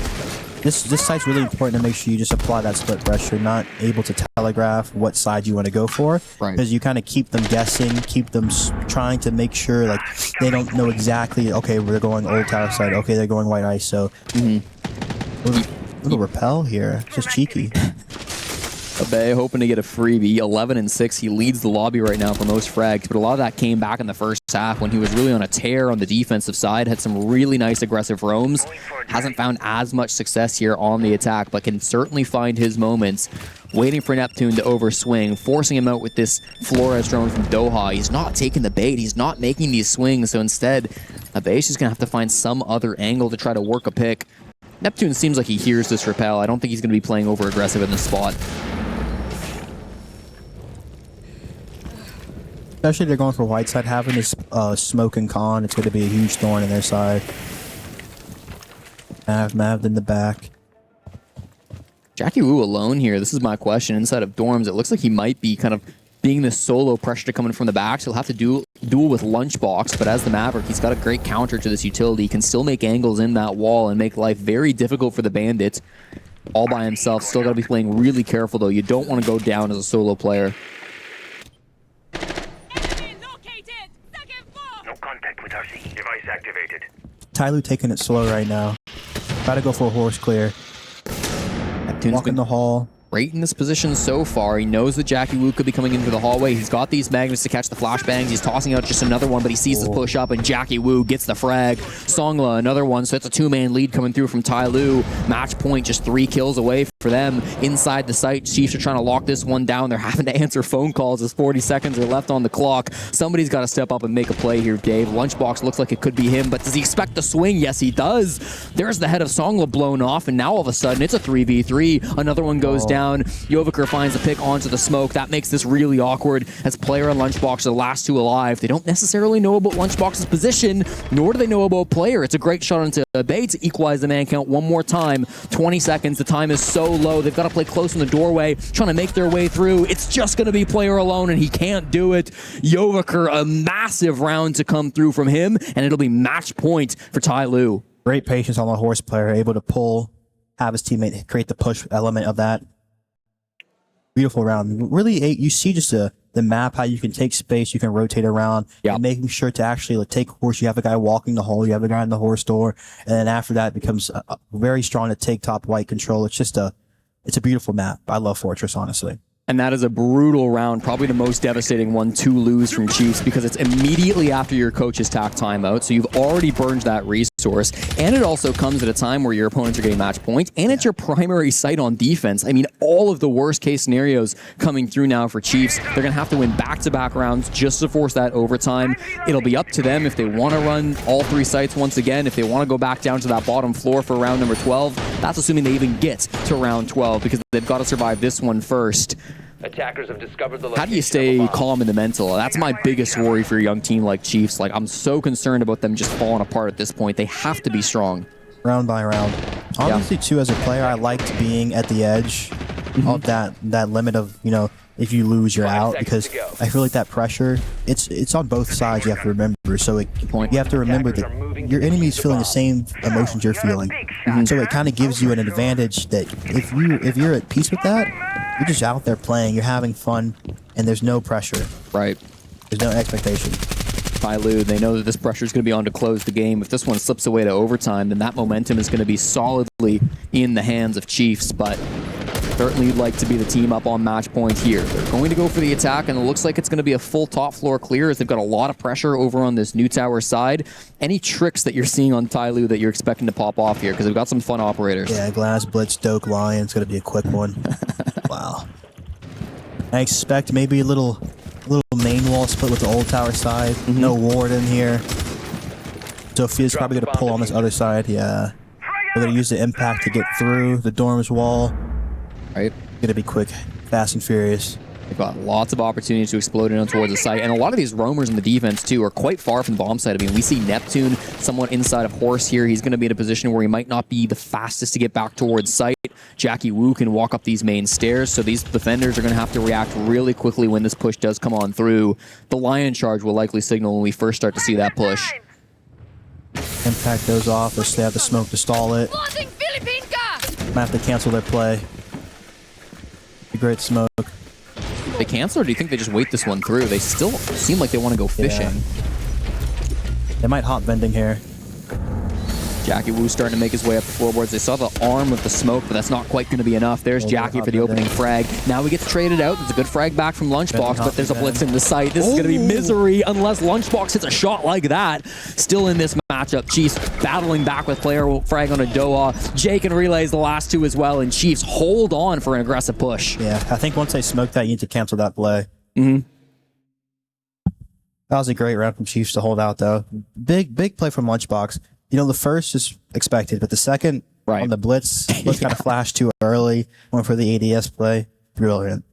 This site's really important to make sure you just apply that split pressure, not able to telegraph what side you want to go for. Because you kind of keep them guessing, keep them trying to make sure like they don't know exactly, okay, we're going old tower side, okay, they're going white ISO. Little repel here, just cheeky. Abe hoping to get a freebie. 11-6. He leads the lobby right now for most frags, but a lot of that came back in the first half when he was really on a tear on the defensive side. Had some really nice aggressive roams. Hasn't found as much success here on the attack, but can certainly find his moments. waiting for Neptune to overswing, forcing him out with this Flores drone from Doha. He's not taking the bait. He's not making these swings. So instead, Abe's just going to have to find some other angle to try to work a pick. Neptune seems like he hears this repel. I don't think he's going to be playing over aggressive in this spot. Especially they're going for white side, having this smoke and con, it's going to be a huge thorn in their side. Mav in the back. JackieWoo alone here. This is my question. Inside of dorms, it looks like he might be kind of being this solo pressure coming from the back, so he'll have to duel with Lunchbox, but as the Maverick, he's got a great counter to this utility. He can still make angles in that wall and make life very difficult for the Bandit. All by himself. Still got to be playing really careful, though. You don't want to go down as a solo player. No contact with RC. Device activated. TYLOO taking it slow right now. Try to go for a horse clear. Walk in the hall. Great in this position so far. He knows that JackieWoo could be coming into the hallway. He's got these magnets to catch the flashbangs. He's tossing out just another one, but he sees the push up, and JackieWoo gets the frag. Songla, another one, so it's a two-man lead coming through from TYLOO. Match point, just 3 kills away for them. Inside the site, Chiefs are trying to lock this one down. They're having to answer phone calls as 40 seconds are left on the clock. Somebody's got to step up and make a play here, Dave. Lunchbox looks like it could be him, but does he expect the swing? Yes, he does. There's the head of Songla blown off, and now all of a sudden, it's a 3v3. Another one goes down. Joviker finds a pick onto the smoke. That makes this really awkward as player and Lunchbox are the last 2 alive. They don't necessarily know about Lunchbox's position, nor do they know about player. It's a great shot into Bay to equalize the man count one more time. 20 seconds. The time is so low. They've got to play close in the doorway, trying to make their way through. It's just going to be player alone, and he can't do it. Joviker, a massive round to come through from him, and it'll be match point for TYLOO. Great patience on the horse player, able to pull, have his teammate create the push element of that. Beautiful round. Really, you see just the map, how you can take space, you can rotate around, and making sure to actually take horse. You have a guy walking the hole, you have a guy in the horse door, and then after that it becomes very strong to take top white control. It's just it's a beautiful map. I love Fortress, honestly. And that is a brutal round, probably the most devastating one to lose from Chiefs, because it's immediately after your coach's tack timeout, so you've already burned that resource, and it also comes at a time where your opponents are getting match point, and it's your primary site on defense. I mean, all of the worst case scenarios coming through now for Chiefs. They're going to have to win back-to-back rounds just to force that overtime. It'll be up to them if they want to run all 3 sites once again, if they want to go back down to that bottom floor for round number 12. That's assuming they even get to round 12, because they've got to survive this one first. Attackers have discovered the location. How do you stay calm in the mental? That's my biggest worry for a young team like Chiefs. Like, I'm so concerned about them just falling apart at this point. They have to be strong. Round by round. Honestly, too, as a player, I liked being at the edge of that limit of, you know, if you lose, you're out, because I feel like that pressure, it's on both sides, you have to remember. So you have to remember that your enemy's feeling the same emotions you're feeling. So it kind of gives you an advantage that if you're at peace with that, you're just out there playing, you're having fun, and there's no pressure. Right. There's no expectation. TYLOO, they know that this pressure is going to be on to close the game. If this one slips away to overtime, then that momentum is going to be solidly in the hands of Chiefs, but certainly you'd like to be the team up on match point here. They're going to go for the attack, and it looks like it's going to be a full top floor clear as they've got a lot of pressure over on this new tower side. Any tricks that you're seeing on TYLOO that you're expecting to pop off here? Because they've got some fun operators. Yeah, Glass, Blitz, Doke, Lion. It's going to be a quick one. Wow. I expect maybe a little main wall split with the old tower side. No ward in here. Sophia's probably going to pull on this other side. Yeah. We're going to use the impact to get through the dorms wall. Right. Going to be quick, fast and furious. They've got lots of opportunities to explode in towards the site, and a lot of these roamers in the defense, too, are quite far from the bomb site. I mean, we see Neptune somewhat inside of Horse here. He's going to be in a position where he might not be the fastest to get back towards site. JackieWoo can walk up these main stairs, so these defenders are going to have to react really quickly when this push does come on through. The Lion charge will likely signal when we first start to see that push. Impact goes off. They have the smoke to stall it. Might have to cancel their play. A great smoke. They cancel, or do you think they just wait this one through? They still seem like they want to go fishing. Yeah. They might hop vending here. Jackie Wu starting to make his way up the floorboards. They saw the arm of the smoke, but that's not quite going to be enough. There's Jackie for the opening frag. Now we get to trade it out. There's a good frag back from Lunchbox, but there's a blitz in the sight. This is going to be misery unless Lunchbox hits a shot like that. Still in this matchup, Chiefs battling back with player frag on a Doha. Jake and Relays the last two as well, and Chiefs hold on for an aggressive push. Yeah, I think once they smoke that, you need to cancel that play. That was a great round from Chiefs to hold out, though. Big play from Lunchbox. You know, the first is expected, but the second on the blitz was kind of flashed too early. Went for the ADS play. Brilliant.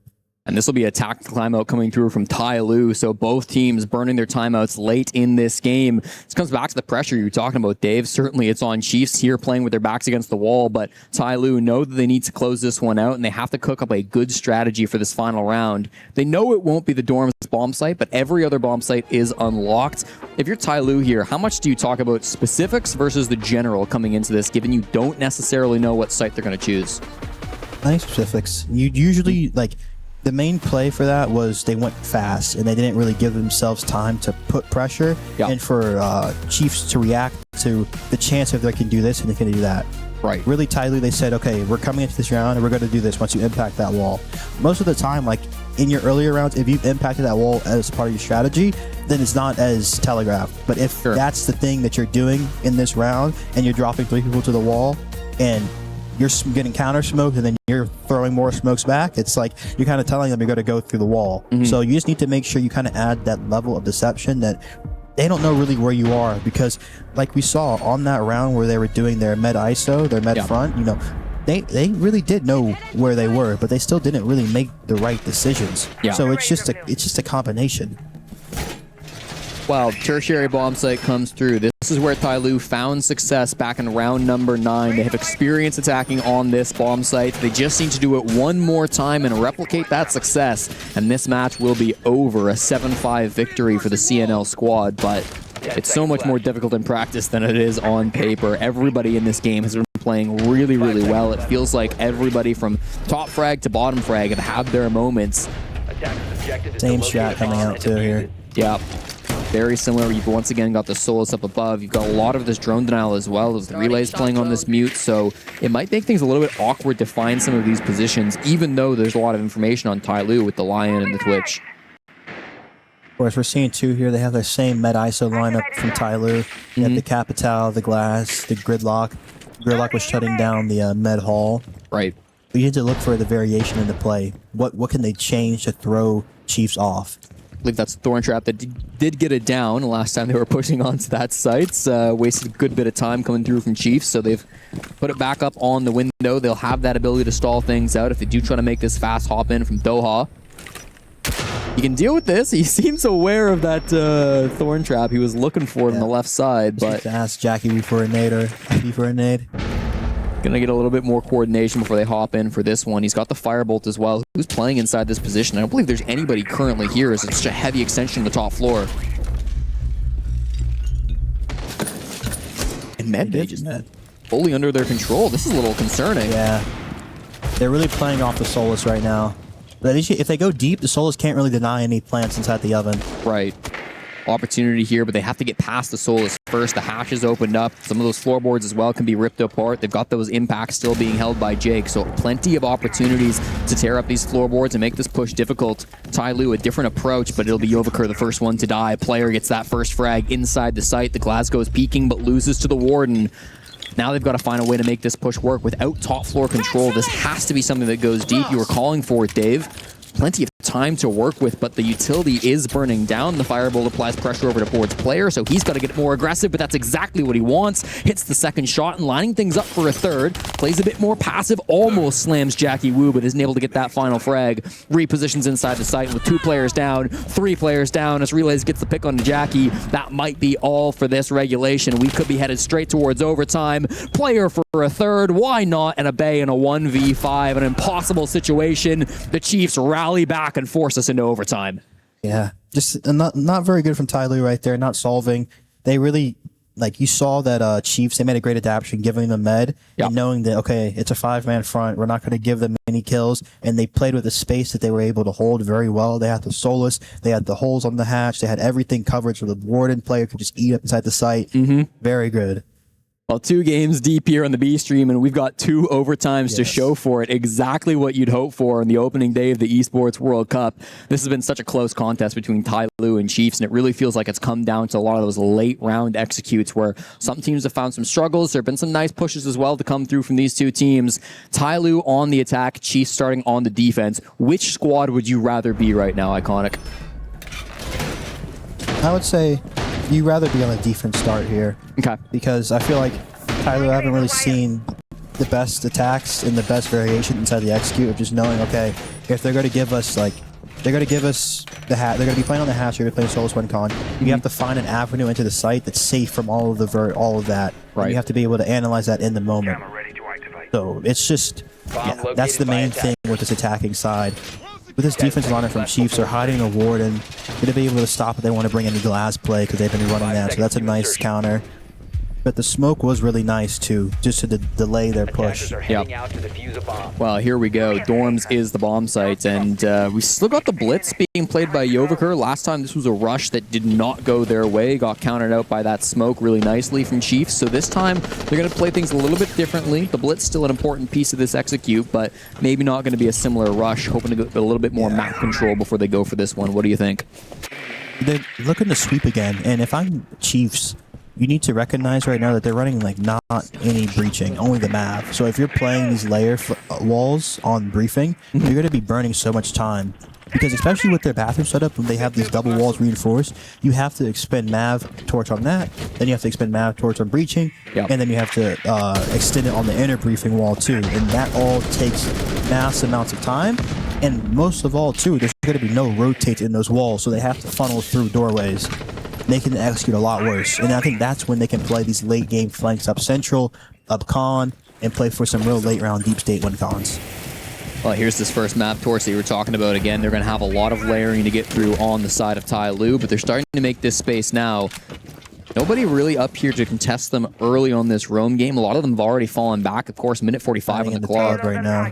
And this will be a tactical timeout coming through from TYLOO. So both teams burning their timeouts late in this game. This comes back to the pressure you were talking about, Dave. Certainly it's on Chiefs here playing with their backs against the wall, but TYLOO know that they need to close this one out, and they have to cook up a good strategy for this final round. They know it won't be the Dorm's bomb site, but every other bomb site is unlocked. If you're TYLOO here, how much do you talk about specifics versus the general coming into this, given you don't necessarily know what site they're going to choose? I think specifics. You usually, like, the main play for that was they went fast and they didn't really give themselves time to put pressure and for Chiefs to react to the chance if they can do this and they can do that. Right. Really tightly, they said, okay, we're coming into this round and we're going to do this once you impact that wall. Most of the time, like in your earlier rounds, if you've impacted that wall as part of your strategy, then it's not as telegraphed. But if that's the thing that you're doing in this round and you're dropping 3 people to the wall and you're getting counter smoked and then you're throwing more smokes back, it's like you're kind of telling them you're going to go through the wall. So you just need to make sure you kind of add that level of deception that they don't know really where you are, because like we saw on that round where they were doing their med ISO, their med front, you know, they really did know where they were, but they still didn't really make the right decisions. So it's just a combination. Well, tertiary bomb site comes through. This is where TYLOO found success back in round number 9. They have experience attacking on this bomb site. They just need to do it one more time and replicate that success. And this match will be over. A 7-5 victory for the CNL squad. But it's so much more difficult in practice than it is on paper. Everybody in this game has been playing really, really well. It feels like everybody from top frag to bottom frag have had their moments. Same strat coming out too here. Yeah. Very similar. You've once again got the Solus up above. You've got a lot of this drone denial as well. There's the relays playing on this mute, so it might make things a little bit awkward to find some of these positions, even though there's a lot of information on TYLOO with the Lion and the Twitch. Of course, we're seeing two here. They have the same med ISO lineup from TYLOO. You have the Capital, the Glass, the Gridlock. Gridlock was shutting down the med hall. Right. But you need to look for the variation in the play. What can they change to throw Chiefs off? I believe that's Thorn Trap that did get it down the last time they were pushing onto that site. Wasted a good bit of time coming through from Chiefs, so they've put it back up on the window. They'll have that ability to stall things out if they do try to make this fast hop in from Doha. You can deal with this. He seems aware of that Thorn Trap. He was looking for it on the left side, but to ask Jackie for a nade or Happy for a nade. Gonna get a little bit more coordination before they hop in for this one. He's got the Firebolt as well. Who's playing inside this position? I don't believe there's anybody currently here, as it's such a heavy extension of the top floor. And Medbay just fully under their control. This is a little concerning. Yeah. They're really playing off the Solus right now. But if they go deep, the Solus can't really deny any plants inside the oven. Right. Opportunity here, but they have to get past the Solus first. The hatch is opened up. Some of those floorboards as well can be ripped apart. They've got those impacts still being held by Jake, so plenty of opportunities to tear up these floorboards and make this push difficult. TYLOO, a different approach, but it'll be Yovaker the first one to die. Player gets that first frag inside the site. The Glasgow is peeking, but loses to the Warden. Now they've got to find a way to make this push work without top floor control. This has to be something that goes deep. You were calling for it, Dave. Plenty of time to work with, but the utility is burning down. The Firebolt applies pressure over to Ford's player, so he's got to get more aggressive, but that's exactly what he wants. Hits the second shot and lining things up for a third. Plays a bit more passive, almost slams Jackie Wu, but isn't able to get that final frag. Repositions inside the site with 2 players down, 3 players down as Relays gets the pick on Jackie. That might be all for this regulation. We could be headed straight towards overtime. Player for a third, why not? And a Bay in a 1v5, an impossible situation. The Chiefs rally back and force us into overtime. Yeah, just not very good from TYLOO right there, not solving. They really, like, you saw that Chiefs, they made a great adaptation giving them med and knowing that, okay, it's a 5-man front, we're not going to give them any kills, and they played with the space that they were able to hold very well. They had the Solus, they had the holes on the hatch, they had everything covered so the Warden player could just eat up inside the site. Very good. Well, 2 games deep here on the B stream, and we've got 2 overtimes to show for it. Exactly what you'd hope for on the opening day of the Esports World Cup. This has been such a close contest between TYLOO and Chiefs, and it really feels like it's come down to a lot of those late round executes where some teams have found some struggles. There have been some nice pushes as well to come through from these 2 teams. TYLOO on the attack, Chiefs starting on the defense. Which squad would you rather be right now, Iconic? I would say you'd rather be on the defense start here. Okay. Because I feel like TYLOO haven't really seen the best attacks and the best variation inside the execute of just knowing, okay, if they're going to give us, like, they're going to give us the hat, they're going to be playing on the hatch, they're going to play solo squad con. You have to find an avenue into the site that's safe from all of the all of that. Right. And you have to be able to analyze that in the moment. So it's just, that's the main thing with this attacking side. With this defensive lineup from Chiefs, they're hiding a Warden. Going to be able to stop if they want to bring any glass play because they've been running that. So that's a nice counter. But the smoke was really nice too, just to delay their push. Yep. Well, here we go. Dorms is the bomb site, and we still got the blitz being played by Yoviker. Last time this was a rush that did not go their way, got countered out by that smoke really nicely from Chiefs. So this time they're going to play things a little bit differently. The blitz still an important piece of this execute, but maybe not going to be a similar rush. Hoping to get a little bit more map control before they go for this one. What do you think? They're looking to sweep again, and if I'm Chiefs, you need to recognize right now that they're running like not any breaching, only the MAV. So if you're playing these layer walls on briefing, you're going to be burning so much time. Because especially with their bathroom setup, when they have these double walls reinforced, you have to expend MAV torch on that, then you have to expend MAV torch on breaching, and then you have to extend it on the inner briefing wall too. And that all takes mass amounts of time. And most of all too, there's going to be no rotate in those walls, so they have to funnel through doorways. They can execute a lot worse. And I think that's when they can play these late game flanks up central, up con, and play for some real late round deep state win cons. Well, here's this first map torch that you were talking about. Again, they're going to have a lot of layering to get through on the side of TYLOO, but they're starting to make this space now. Nobody really up here to contest them early on this roam game. A lot of them have already fallen back. Of course, minute 45 on the clock right now.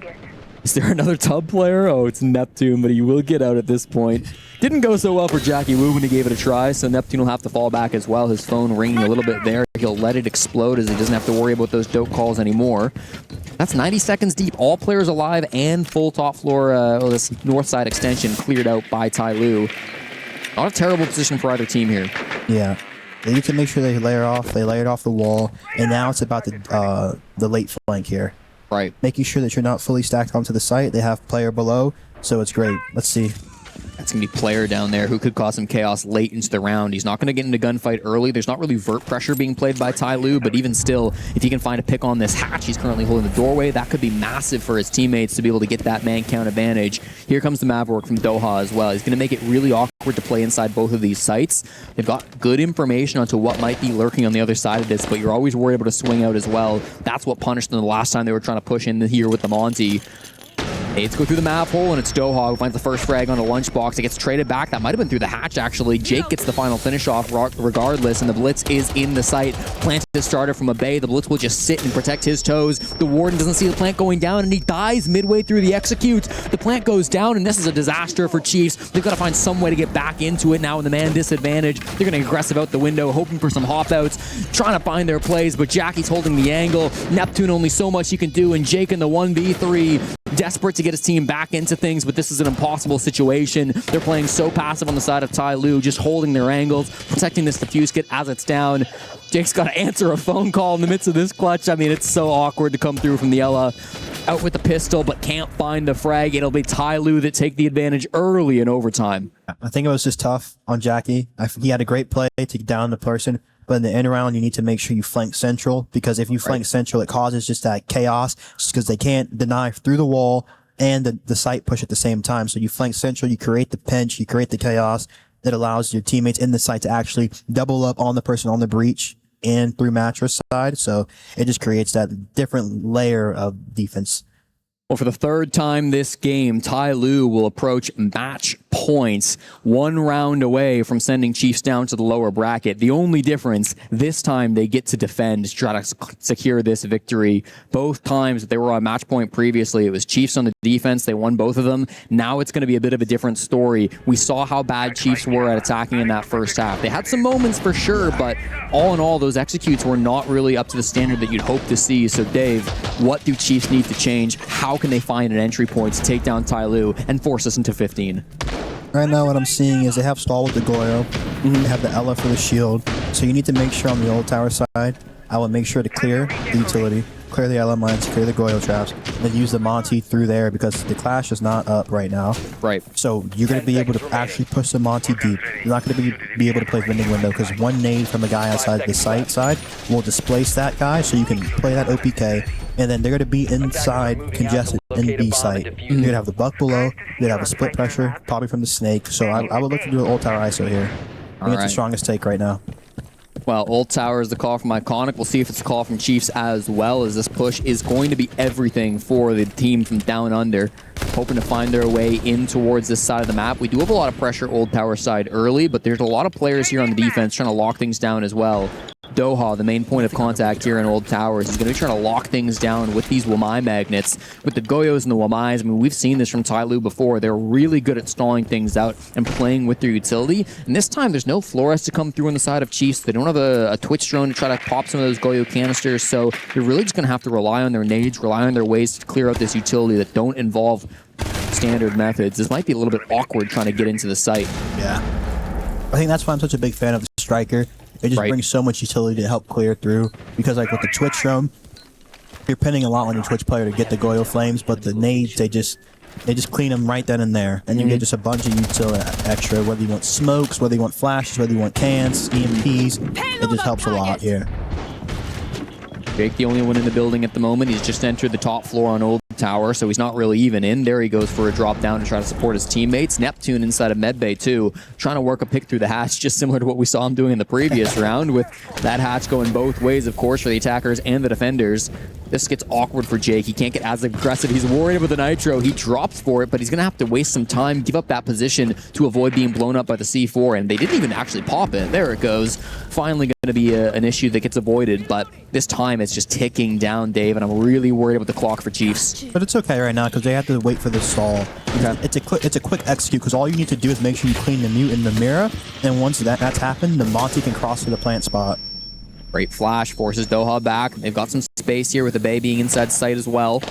Is there another tub player? Oh, it's Neptune, but he will get out at this point. Didn't go so well for Jackie Wu when he gave it a try, so Neptune will have to fall back as well. His phone ringing a little bit there. He'll let it explode as he doesn't have to worry about those dope calls anymore. That's 90 seconds deep. All players alive and full top floor, this north side extension cleared out by TYLOO. Not a terrible position for either team here. Yeah. They need to make sure they layer off. They layered off the wall, and now it's about the late flank here. Right. Making sure that you're not fully stacked onto the site. They have player below, so it's great. Let's see. That's going to be player down there who could cause some chaos late into the round. He's not going to get into gunfight early. There's not really vert pressure being played by TYLOO, but even still, if he can find a pick on this hatch, he's currently holding the doorway. That could be massive for his teammates to be able to get that man count advantage. Here comes the Maverick from Doha as well. He's going to make it really awkward to play inside both of these sites. They've got good information onto what might be lurking on the other side of this, but you're always worried able to swing out as well. That's what punished them the last time they were trying to push in here with the Monty. Aids go through the map hole, and it's Doha who finds the first frag on the lunchbox. It gets traded back. That might have been through the hatch, actually. Jake gets the final finish off regardless, and the Blitz is in the site. Planted his starter from a bay. The Blitz will just sit and protect his toes. The Warden doesn't see the plant going down, and he dies midway through the execute. The plant goes down, and this is a disaster for Chiefs. They've got to find some way to get back into it now in the man disadvantage. They're going to aggressive out the window, hoping for some hop outs, trying to find their plays, but Jackie's holding the angle. Neptune only so much he can do, and Jake in the 1v3. Desperate to get his team back into things, but this is an impossible situation. They're playing so passive on the side of TYLOO, just holding their angles, protecting this defuse kit as it's down. Jake's got to answer a phone call in the midst of this clutch. I mean, it's so awkward to come through from the Ella. Out with the pistol, but can't find the frag. It'll be TYLOO that take the advantage early in overtime. I think it was just tough on Jackie. He had a great play to down the person. But in the end round, you need to make sure you flank central, because if you flank central, it causes just that chaos, just because they can't deny through the wall and the site push at the same time. So you flank central, you create the pinch, you create the chaos that allows your teammates in the site to actually double up on the person on the breach and through mattress side. So it just creates that different layer of defense. Well, for the third time this game, TYLOO will approach match points, 1 round away from sending Chiefs down to the lower bracket. The only difference, this time they get to defend to try to secure this victory. Both times that they were on match point previously, it was Chiefs on the defense. They won both of them. Now it's going to be a bit of a different story. We saw how bad Chiefs were at attacking in that first half. They had some moments for sure, but all in all, those executes were not really up to the standard that you'd hope to see. So Dave, what do Chiefs need to change? How can they find an entry point to take down TYLOO and force us into 15? Right now what I'm seeing is they have stall with the Goyo. They have the Ella for the shield. So you need to make sure on the old tower side, I would make sure to clear the utility, clear the Ella mines, clear the Goyo traps, and then use the Monty through there because the Clash is not up right now. Right. So you're going to be able to actually push the Monty deep. You're not going to be able to play vending window because one nade from a guy outside the side will displace that guy, so you can play that OPK, and then they're going to be inside congested in B site. You're going to have the buck below, you're going to have a split pressure, probably from the snake. So I would look to do an old tower ISO here. I think it's the strongest take right now. Well, Old Tower is the call from Iconic. We'll see if it's a call from Chiefs as well, as this push is going to be everything for the team from down under, hoping to find their way in towards this side of the map. We do have a lot of pressure Old Tower side early, but there's a lot of players here on the defense trying to lock things down as well. Doha, the main point of contact here in Old Towers, is going to be trying to lock things down with these Wamai magnets. With the Goyos and the Wamais, I mean, we've seen this from TYLOO before. They're really good at stalling things out and playing with their utility. And this time, there's no Flores to come through on the side of Chiefs. They don't have a Twitch drone to try to pop some of those Goyo canisters, so you're really just going to have to rely on their nades, rely on their ways to clear out this utility that don't involve standard methods. This might be a little bit awkward trying to get into the site. Yeah. I think that's why I'm such a big fan of the Striker. It just brings so much utility to help clear through, because like with the Twitch drone, you're pinning a lot on your Twitch player to get the Goyo flames, but the nades, they just clean them right then and there, and you get just a bunch of utility extra, whether you want smokes, whether you want flashes, whether you want cans, EMPs, it just helps a lot here. Jake, the only one in the building at the moment. He's just entered the top floor on Old Tower, so he's not really even in. There he goes for a drop down to try to support his teammates. Neptune inside of Medbay too, trying to work a pick through the hatch, just similar to what we saw him doing in the previous round, with that hatch going both ways, of course, for the attackers and the defenders. This gets awkward for Jake. He can't get as aggressive. He's worried about the Nitro. He drops for it, but he's going to have to waste some time, give up that position to avoid being blown up by the C4, and they didn't even actually pop it. There it goes. Finally going to be an issue that gets avoided, but this time it's just ticking down, Dave, and I'm really worried about the clock for Chiefs. But it's okay right now because they have to wait for the stall. Okay. It's a quick execute because all you need to do is make sure you clean the mute and the mirror, and once that's happened, the Monty can cross to the plant spot. Great flash, forces Doha back. They've got some space here with the Bay being inside sight as well.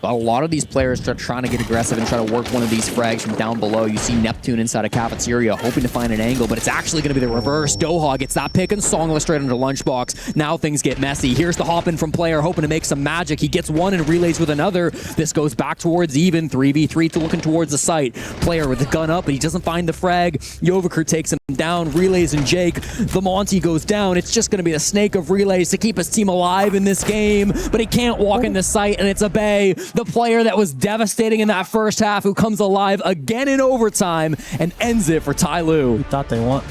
But a lot of these players are trying to get aggressive and try to work one of these frags from down below. You see Neptune inside a cafeteria hoping to find an angle, but it's actually going to be the reverse. Doha gets that pick and Songless straight under Lunchbox. Now things get messy. Here's the hop in from player hoping to make some magic. He gets one and relays with another. This goes back towards even. 3v3 to looking towards the site. Player with the gun up, but he doesn't find the frag. Yovaker takes him down. Relays and Jake. The Monty goes down. It's just going to be a snake of relays to keep his team alive in this game, but he can't walk in the site, and it's a Bay, the player that was devastating in that first half, who comes alive again in overtime and ends it for TYLOO. He thought they won.